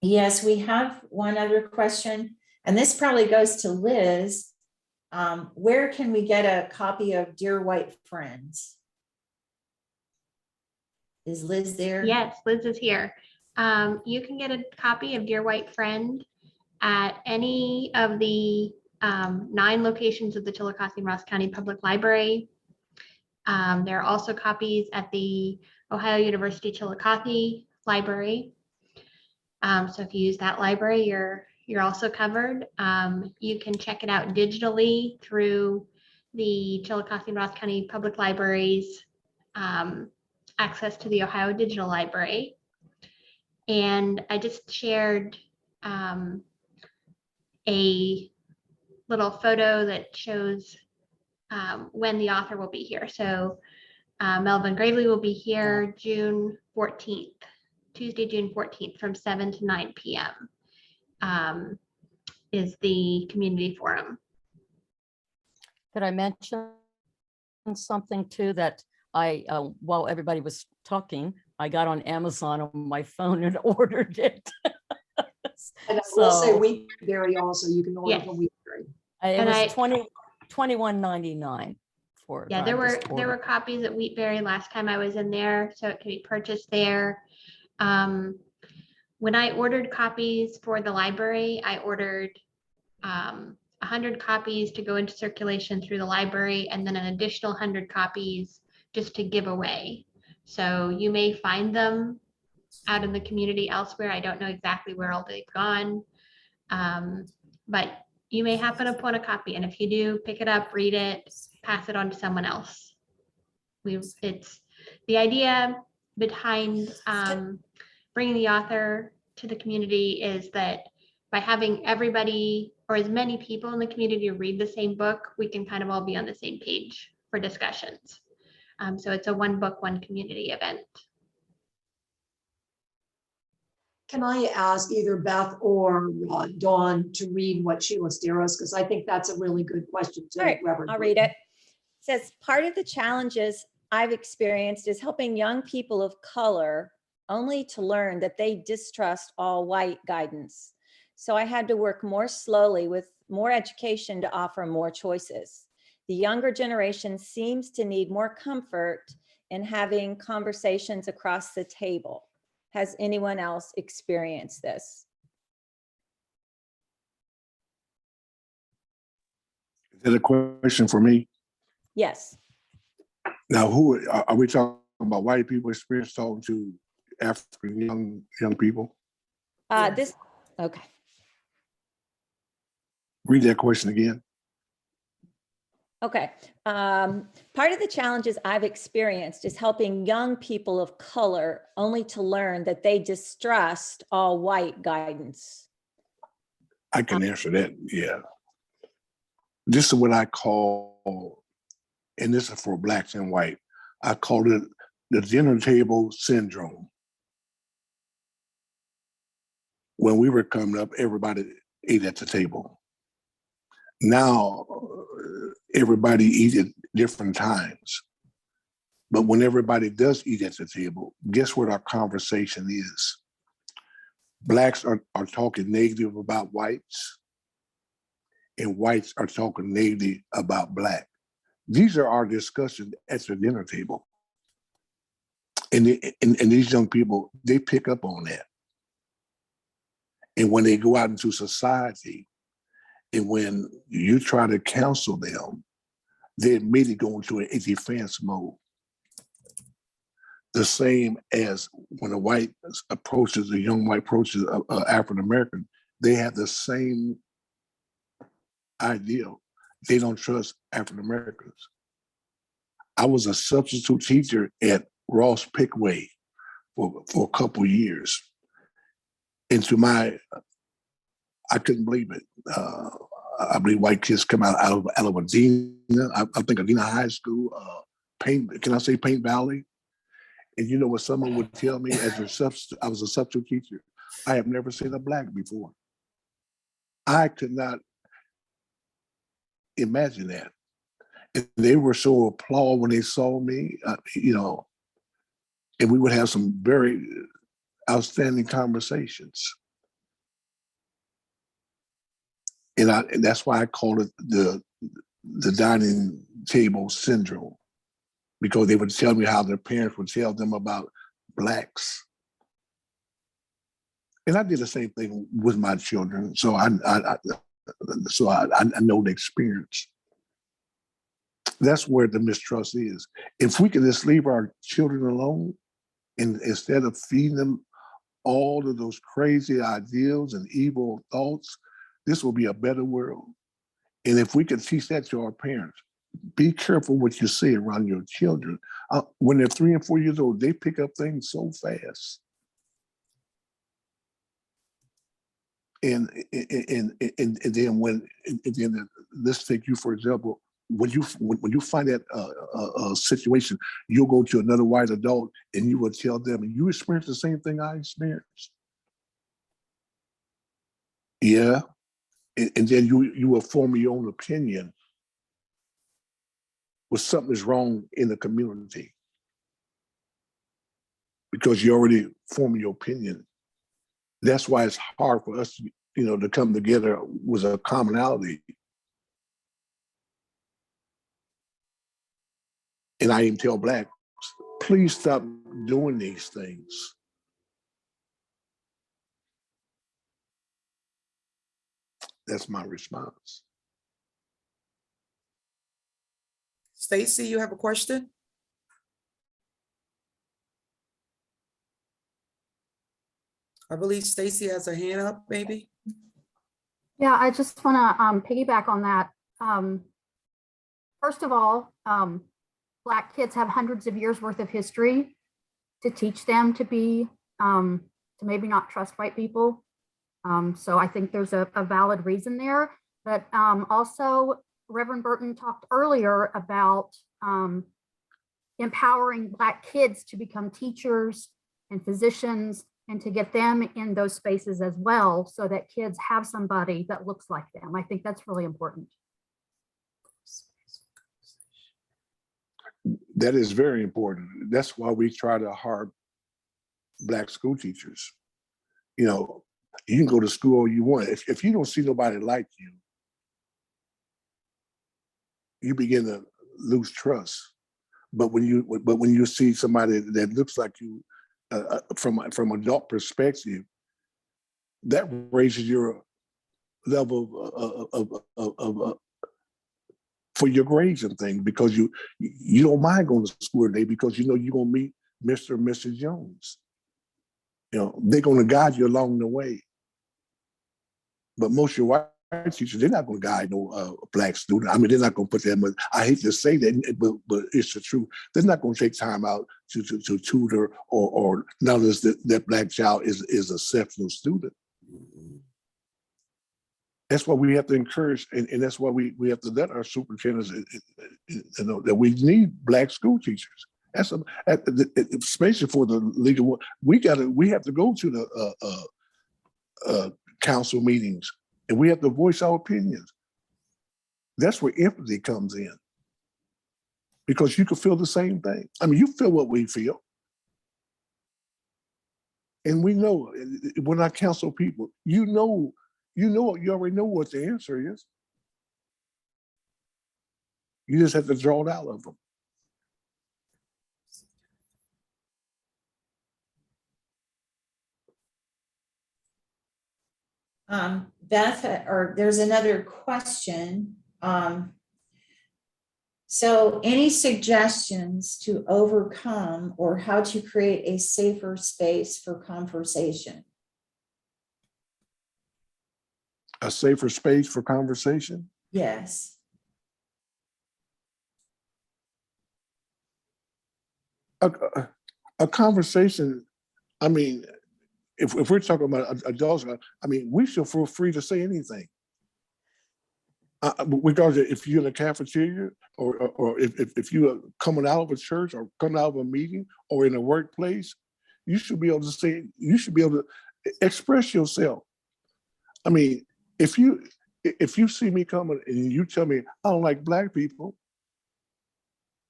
Yes, we have one other question, and this probably goes to Liz. Where can we get a copy of Dear White Friends? Is Liz there? Yes, Liz is here. You can get a copy of Dear White Friend at any of the 9 locations of the Chillicothe and Ross County Public Library. There are also copies at the Ohio University Chillicothe Library. So if you use that library, you're also covered. You can check it out digitally through the Chillicothe and Ross County Public Libraries access to the Ohio Digital Library. And I just shared a little photo that shows when the author will be here. So Melvin Gravely will be here June 14th, Tuesday, June 14th from 7 to 9 p.m. Is the community forum. Could I mention something too that while everybody was talking, I got on Amazon on my phone and ordered it. And I will say So Wheatberry also, you can order Yes. from Wheatberry. it And was $21.99 for. Yeah, I there just were ordered. copies at Wheatberry last time I was in there, so it can be purchased there. When I ordered copies for the library, I ordered 100 copies to go into circulation through the library, and then an additional 100 copies just to give away. So you may find them out in the community elsewhere. I don't know exactly where all they've gone, but you may happen upon a copy, and if you do, pick it up, read it, pass it on to someone else. It's the idea behind bringing the author to the community is that by having everybody or as many people in the community read the same book, we can kind of all be on the same page for discussions. So it's a one book, one community event. Can I ask either Beth or Dawn to read what she listed us? Because I think that's a really good question. To All right, Reverend I'll read Burton. it. It says, part of the challenges I've experienced is helping young people of color only to learn that they distrust all white guidance. So I had to work more slowly with more education to offer more choices. The younger generation seems to need more comfort in having conversations across the table. Has anyone else experienced this? Is that a question for me? Yes. Now, who are we talking about? White people experience talking to African young people? This, okay. Read that question again. Okay. Part of the challenges I've experienced is helping young people of color only to learn that they distrust all white guidance. I can answer that. Yeah. This is what I call, and this is for blacks and white, I call it the dinner table syndrome. When we were coming up, everybody ate at the table. Now, everybody eats at different times. But when everybody does eat at the table, guess what our conversation is? Blacks are talking negative about whites, and whites are talking negative about black. These are our discussions at the dinner table. And these young people, they pick up on that. And when they go out into society, and when you try to counsel them, they immediately go into a defense mode. The same as when a white approaches, a young white approaches African American, they have the same idea. They don't trust African Americans. I was a substitute teacher at Ross Pickway for a couple of years. And I couldn't believe it. I believe white kids come out of Adina, I think Adina High School, Paint Valley? And you know what someone would tell me I was a substitute teacher, I have never seen a black before. I could not imagine that. And they were so applauded when they saw me, and we would have some very outstanding conversations. And that's why I call it the dining table syndrome, because they would tell me how their parents would tell them about blacks. And I did the same thing with my children, so I know the experience. That's where the mistrust is. If we can just leave our children alone, and instead of feeding them all of those crazy ideals and evil thoughts, this will be a better world. And if we can teach that to our parents, be careful what you say around your children. When they're 3 and 4 years old, they pick up things so fast. And then let's take you for example. When you find that a situation, you'll go to another white adult and you will tell them, you experience the same thing I experienced. Yeah. And then you will form your own opinion when something is wrong in the community, because you already formed your opinion. That's why it's hard for us, to come together with a commonality. And I even tell blacks, please stop doing these things. That's my response. Stacy, you have a question? I believe Stacy has her hand up, maybe. Yeah, I just want to piggyback on that. First of all, Black kids have hundreds of years worth of history to teach them to be, to maybe not trust white people. So I think there's a valid reason there. But also, Reverend Burton talked earlier about empowering Black kids to become teachers and physicians, and to get them in those spaces as well, so that kids have somebody that looks like them. I think that's really important. That is very important. That's why we try to hire Black school teachers. You can go to school all you want. If you don't see nobody like you, you begin to lose trust. But when you see somebody that looks like you, from adult perspective, that raises your level of for your grades and things, because you don't mind going to school today, because you're gonna meet Mr. and Mrs. Jones. They're gonna guide you along the way. But most of your white teachers, they're not gonna guide no Black student. I mean, they're not gonna put them. I hate to say that, but it's the truth. They're not gonna take time out to tutor or notice that Black child is an exceptional student. That's why we have to encourage, and that's why we have to let our superintendents know that we need Black school teachers. That's especially for the legal. We have to go to the council meetings, and we have to voice our opinions. That's where empathy comes in, because you can feel the same thing. I mean, you feel what we feel. And we know when I counsel people, you already know what the answer is. You just have to draw it out of them. Beth, or there's another question. So any suggestions to overcome or how to create a safer space for conversation? A safer space for conversation? Yes. A conversation, I mean, if we're talking about adults, I mean, we should feel free to say anything. Regardless if you're in a cafeteria or if you are coming out of a church or coming out of a meeting or in a workplace, you should be able to say, you should be able to express yourself. I mean, if you see me coming and you tell me I don't like Black people,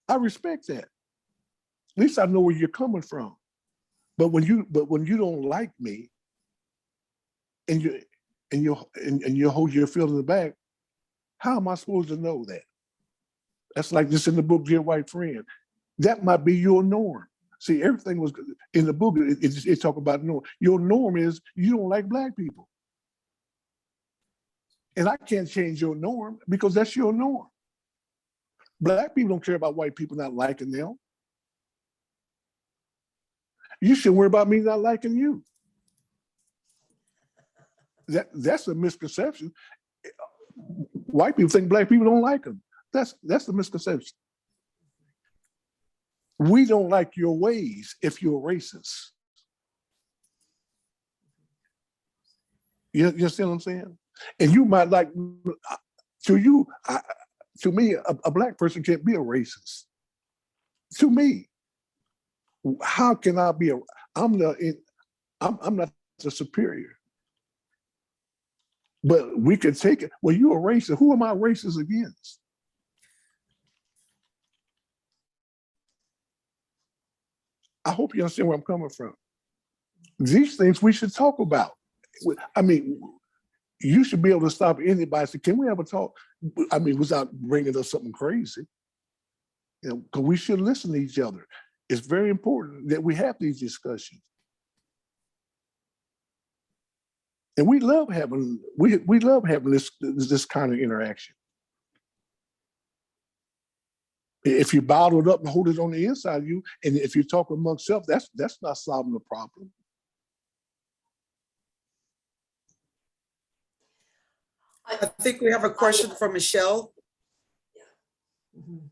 I respect that. At least I know where you're coming from. But when you don't like me and you hold your feelings back, how am I supposed to know that? That's like this in the book, Dear White Friend. That might be your norm. See, everything was in the book. It talk about norm. Your norm is you don't like Black people, and I can't change your norm because that's your norm. Black people don't care about white people not liking them. You shouldn't worry about me not liking you. That's a misconception. White people think Black people don't like them. That's the misconception. We don't like your ways if you're racist. You understand what I'm saying? And you might like, to me, a Black person can't be a racist. To me, how can I be I'm not the superior. But we can take it. Well, you're a racist. Who am I racist against? I hope you understand where I'm coming from. These things we should talk about. I mean, you should be able to stop anybody and say, can we have a talk? I mean, without bringing up something crazy. You know, because we should listen to each other. It's very important that we have these discussions. And we love having this kind of interaction. If you bottle it up and hold it on the inside of you, and if you talk amongst yourself, that's not solving the problem. I think we have a question from Michelle. Mhm.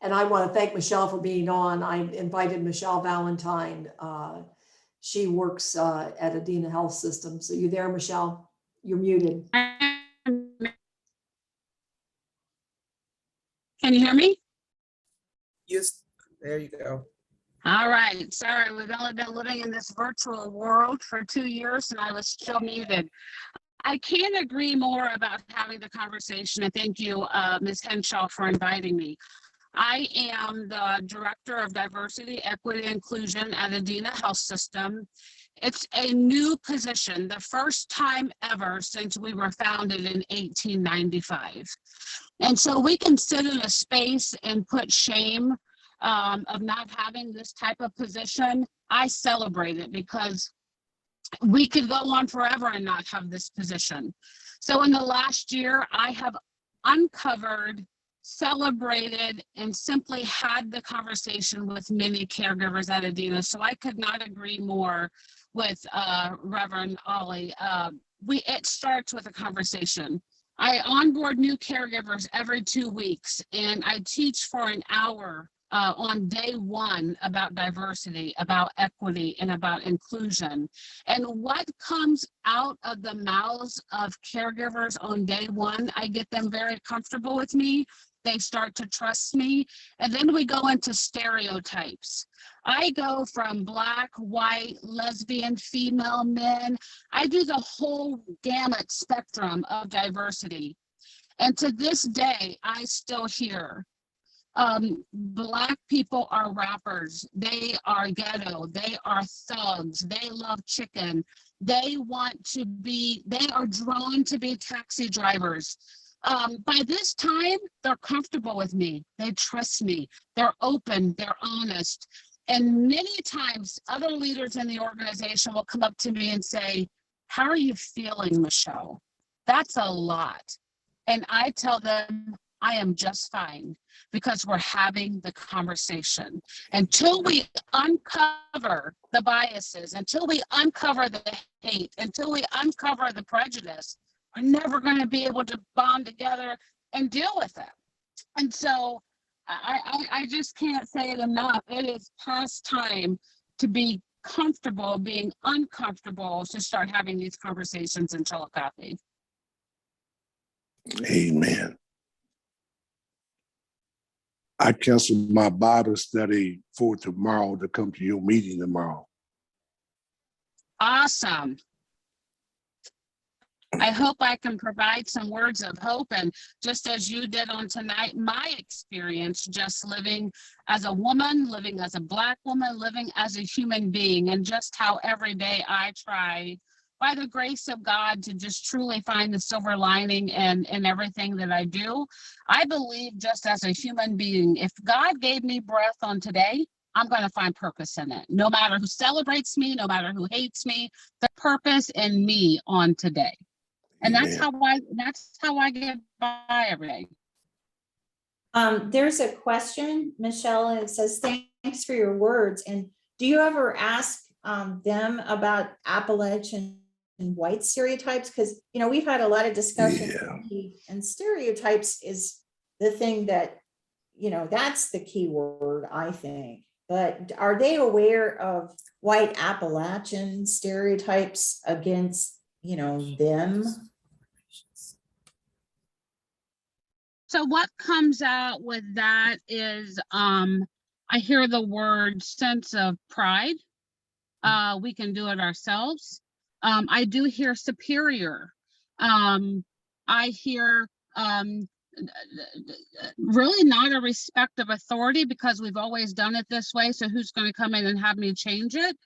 And I want to thank Michelle for being on. I invited Michelle Valentine. She works at Adena Health System. So you there, Michelle? You're muted. Can you hear me? Yes, there you go. All right. Sorry, we've only been living in this virtual world for 2 years and I was still muted. I can't agree more about having the conversation. And thank you, Ms. Henshaw, for inviting me. I am the Director of Diversity, Equity, Inclusion at Adena Health System. It's a new position, the first time ever since we were founded in 1895. And so we can sit in a space and put shame of not having this type of position. I celebrate it because we could go on forever and not have this position. So in the last year, I have uncovered, celebrated, and simply had the conversation with many caregivers at Adena. So I could not agree more with Reverend Ollie. It starts with a conversation. I onboard new caregivers every 2 weeks, and I teach for an hour on day one about diversity, about equity, and about inclusion. And what comes out of the mouths of caregivers on day one, I get them very comfortable with me. They start to trust me. And then we go into stereotypes. I go from Black, white, lesbian, female, men. I do the whole gamut spectrum of diversity. And to this day, I still hear Black people are rappers, they are ghetto, they are thugs, they love chicken, they are drawn to be taxi drivers. By this time, they're comfortable with me, they trust me, they're open, they're honest. And many times other leaders in the organization will come up to me and say, "How are you feeling, Michelle?" That's a lot. And I tell them, I am just fine, because we're having the conversation. Until we uncover the biases, until we uncover the hate, until we uncover the prejudice, we're never going to be able to bond together and deal with it. And so I just can't say it enough. It is past time to be comfortable being uncomfortable, to start having these conversations in Chillicothe. Amen. I canceled my Bible study for tomorrow to come to your meeting tomorrow. Awesome. I hope I can provide some words of hope. And just as you did on tonight, my experience just living as a woman, living as a Black woman, living as a human being, and just how every day I try, by the grace of God, to just truly find the silver lining in everything that I do. I believe, just as a human being, if God gave me breath on today, I'm going to find purpose in it. No matter who celebrates me, no matter who hates me, the purpose in me on today. And that's how I get by every day. There's a question, Michelle, and it says, "Thanks for your words." And do you ever ask them about Appalachian and white stereotypes? Because, you know, we've had a lot of discussion, and stereotypes is the thing that, you know, that's the key word, I think. But are they aware of white Appalachian stereotypes against, you know, them? So what comes out with that is I hear the word sense of pride. We can do it ourselves. I do hear superior. I hear really not a respect of authority, because we've always done it this way. So who's going to come in and have me change it?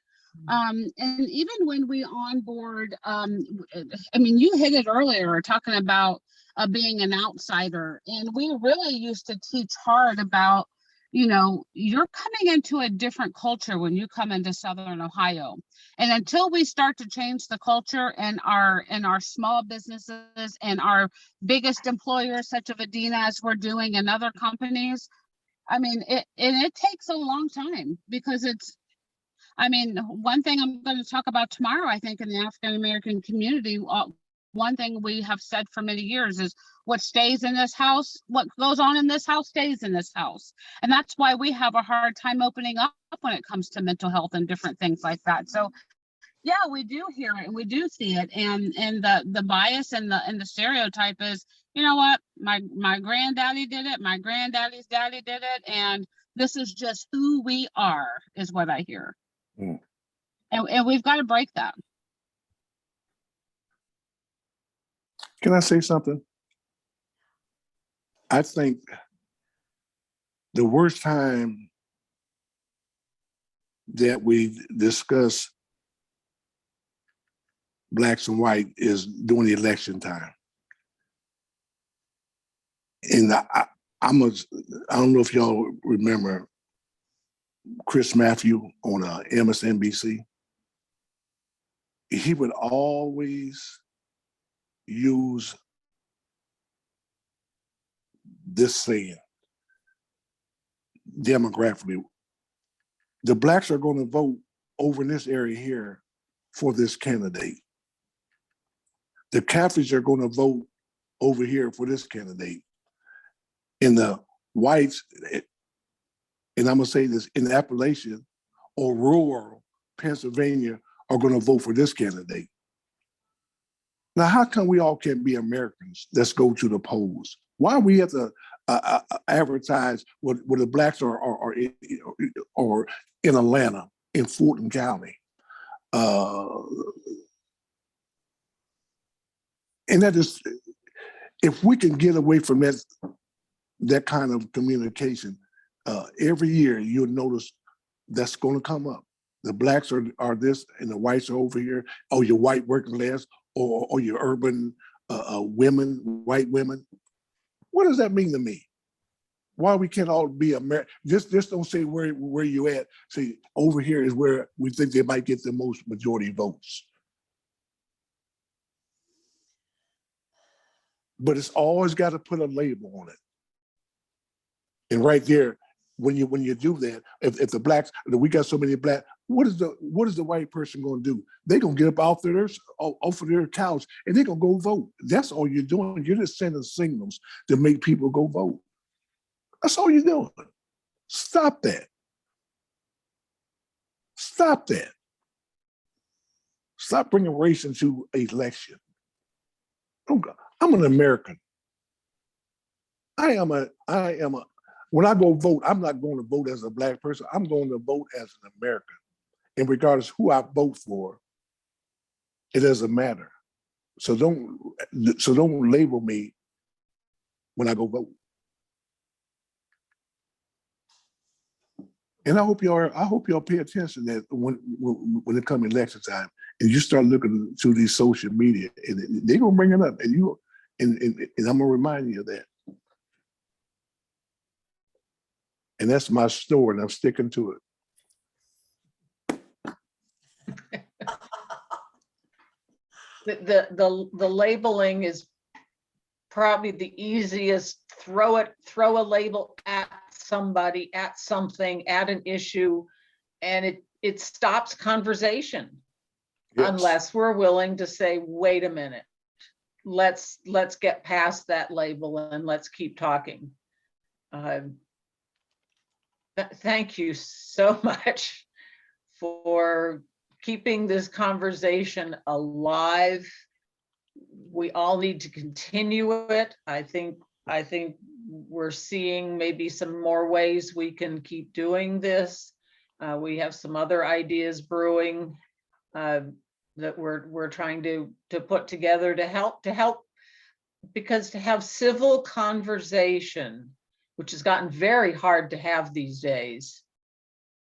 And even when we onboard, I mean, you hit it earlier, talking about being an outsider. And we really used to teach hard about, you know, you're coming into a different culture when you come into Southern Ohio. And until we start to change the culture in our small businesses and our biggest employers, such as Adina, as we're doing in other companies, I mean, it takes a long time, because I mean, one thing I'm going to talk about tomorrow, I think, in the African American community, one thing we have said for many years is, what stays in this house, what goes on in this house stays in this house. And that's why we have a hard time opening up when it comes to mental health and different things like that. So yeah, we do hear it and we do see it. And the bias and the stereotype is, you know what, my granddaddy did it, my granddaddy's daddy did it, and this is just who we are, is what I hear. Mm. And we've got to break that. Can I say something? I think the worst time that we discuss Blacks and white is during the election time. And I don't know if y'all remember Chris Matthew on MSNBC. He would always use this saying, demographically, the Blacks are going to vote over in this area here for this candidate. The Catholics are going to vote over here for this candidate. And the whites, and I'm gonna say this, in Appalachia or rural Pennsylvania are gonna vote for this candidate. Now, how come we all can't be Americans? Let's go to the polls. Why we have to advertise what the blacks are in Atlanta, in Fulton County? And that is, if we can get away from that kind of communication, every year you'll notice that's going to come up. The blacks are this, and the whites are over here. Or your white working class, or your urban women, white women. What does that mean to me? Why we can't all be American? Just don't say where you at. Say over here is where we think they might get the most majority votes. But it's always got to put a label on it. And right there, when you do that, if the blacks, we got so many black, what is the white person going to do? They're going to get up off of their couch and they're going to go vote. That's all you're doing. You're just sending signals to make people go vote. That's all you're doing. Stop that. Stop that. Stop bringing race into an election. I'm an American. I am a, when I go vote, I'm not going to vote as a black person. I'm going to vote as an American. And regardless who I vote for, it doesn't matter. So don't label me when I go vote. And I hope y'all pay attention that when it comes election time, and you start looking through these social media, and they're gonna bring it up, and I'm gonna remind you of that. And that's my story, and I'm sticking to it. The labeling is probably the easiest. Throw a label at somebody, at something, at an issue, and it stops conversation. Yes. Unless we're willing to say, wait a minute, let's get past that label and let's keep talking. Thank you so much for keeping this conversation alive. We all need to continue it. I think we're seeing maybe some more ways we can keep doing this. We have some other ideas brewing that we're trying to put together to help, because to have civil conversation, which has gotten very hard to have these days,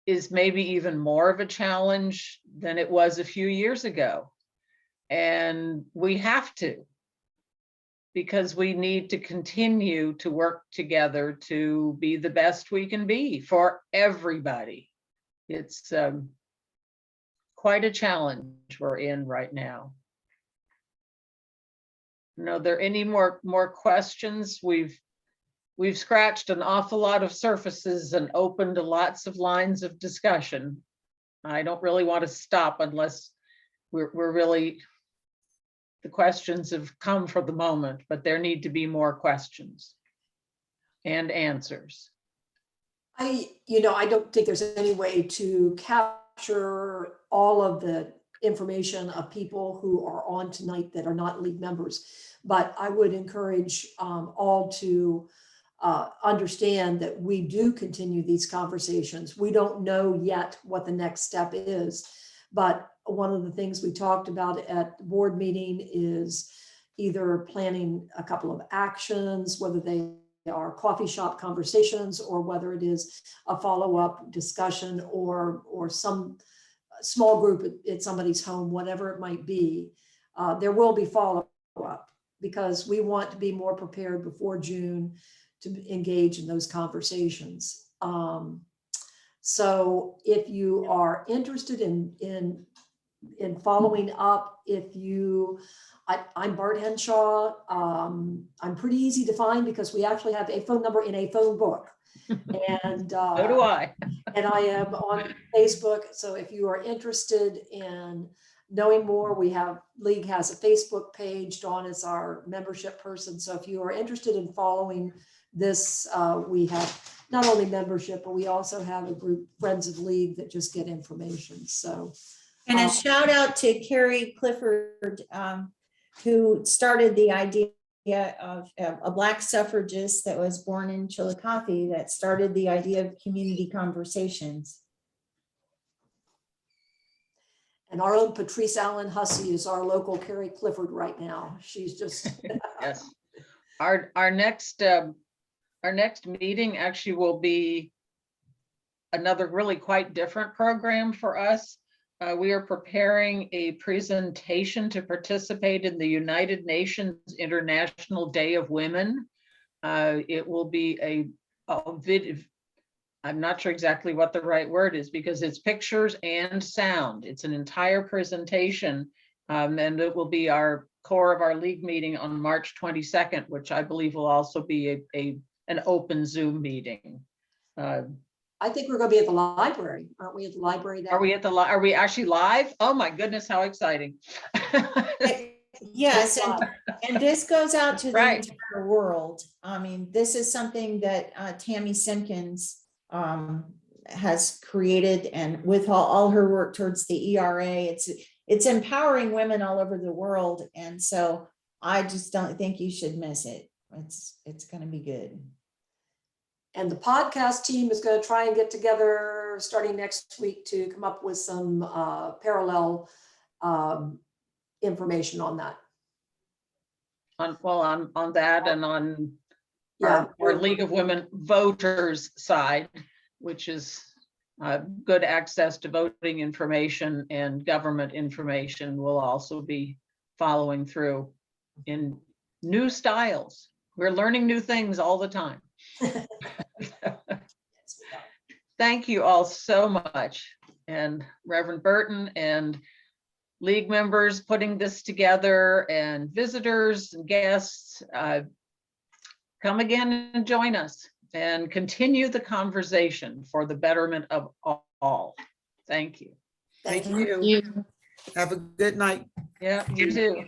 is maybe even more of a challenge than it was a few years ago. And we have to, because we need to continue to work together to be the best we can be for everybody. It's quite a challenge we're in right now. Are there any more questions? We've scratched an awful lot of surfaces and opened lots of lines of discussion. I don't really want to stop unless we're really, the questions have come for the moment, but there need to be more questions and answers. I don't think there's any way to capture all of the information of people who are on tonight that are not league members, but I would encourage all to understand that we do continue these conversations. We don't know yet what the next step is, but one of the things we talked about at the board meeting is either planning a couple of actions, whether they are coffee shop conversations or whether it is a follow-up discussion or some small group at somebody's home, whatever it might be. There will be follow-up because we want to be more prepared before June to engage in those conversations. So if you are interested in following up, I'm Bart Henshaw. I'm pretty easy to find because we actually have a phone number in a phone book. And so do I. And I am on Facebook. So if you are interested in knowing more, League has a Facebook page. Dawn is our membership person. So if you are interested in following this, we have not only membership, but we also have a group, Friends of League, that just get information. So And a shout out to Carrie Clifford, who started the idea of a Black suffragist that was born in Chillicothe that started the idea of community conversations. and our own Patrice Allen Hussey is our local Carrie Clifford right now. She's just Yes. Our next meeting actually will be another really quite different program for us. We are preparing a presentation to participate in the United Nations International Day of Women. It will be a video. I'm not sure exactly what the right word is because it's pictures and sound. It's an entire presentation, and it will be our core of our league meeting on March 22nd, which I believe will also be an open Zoom meeting. I think we're going to be at the library. Aren't we at the library? Are we are we actually live? Oh my goodness, how exciting. Yes, and this goes out to the Right. entire world. I mean, this is something that Tammy Simpkins has created, and with all her work towards the ERA, it's empowering women all over the world. And so I just don't think you should miss it. It's going to be good. And the podcast team is going to try and get together starting next week to come up with some parallel information on that. On that and on Yeah, our League of Women Voters side, which is good access to voting information and government information, will also be following through in new styles. We're learning new things all the time. Thank you all so much. And Reverend Burton and league members putting this together, and visitors and guests, come again and join us and continue the conversation for the betterment of all. Thank you. thank Thank you. you. Have a good night. Yeah, you too.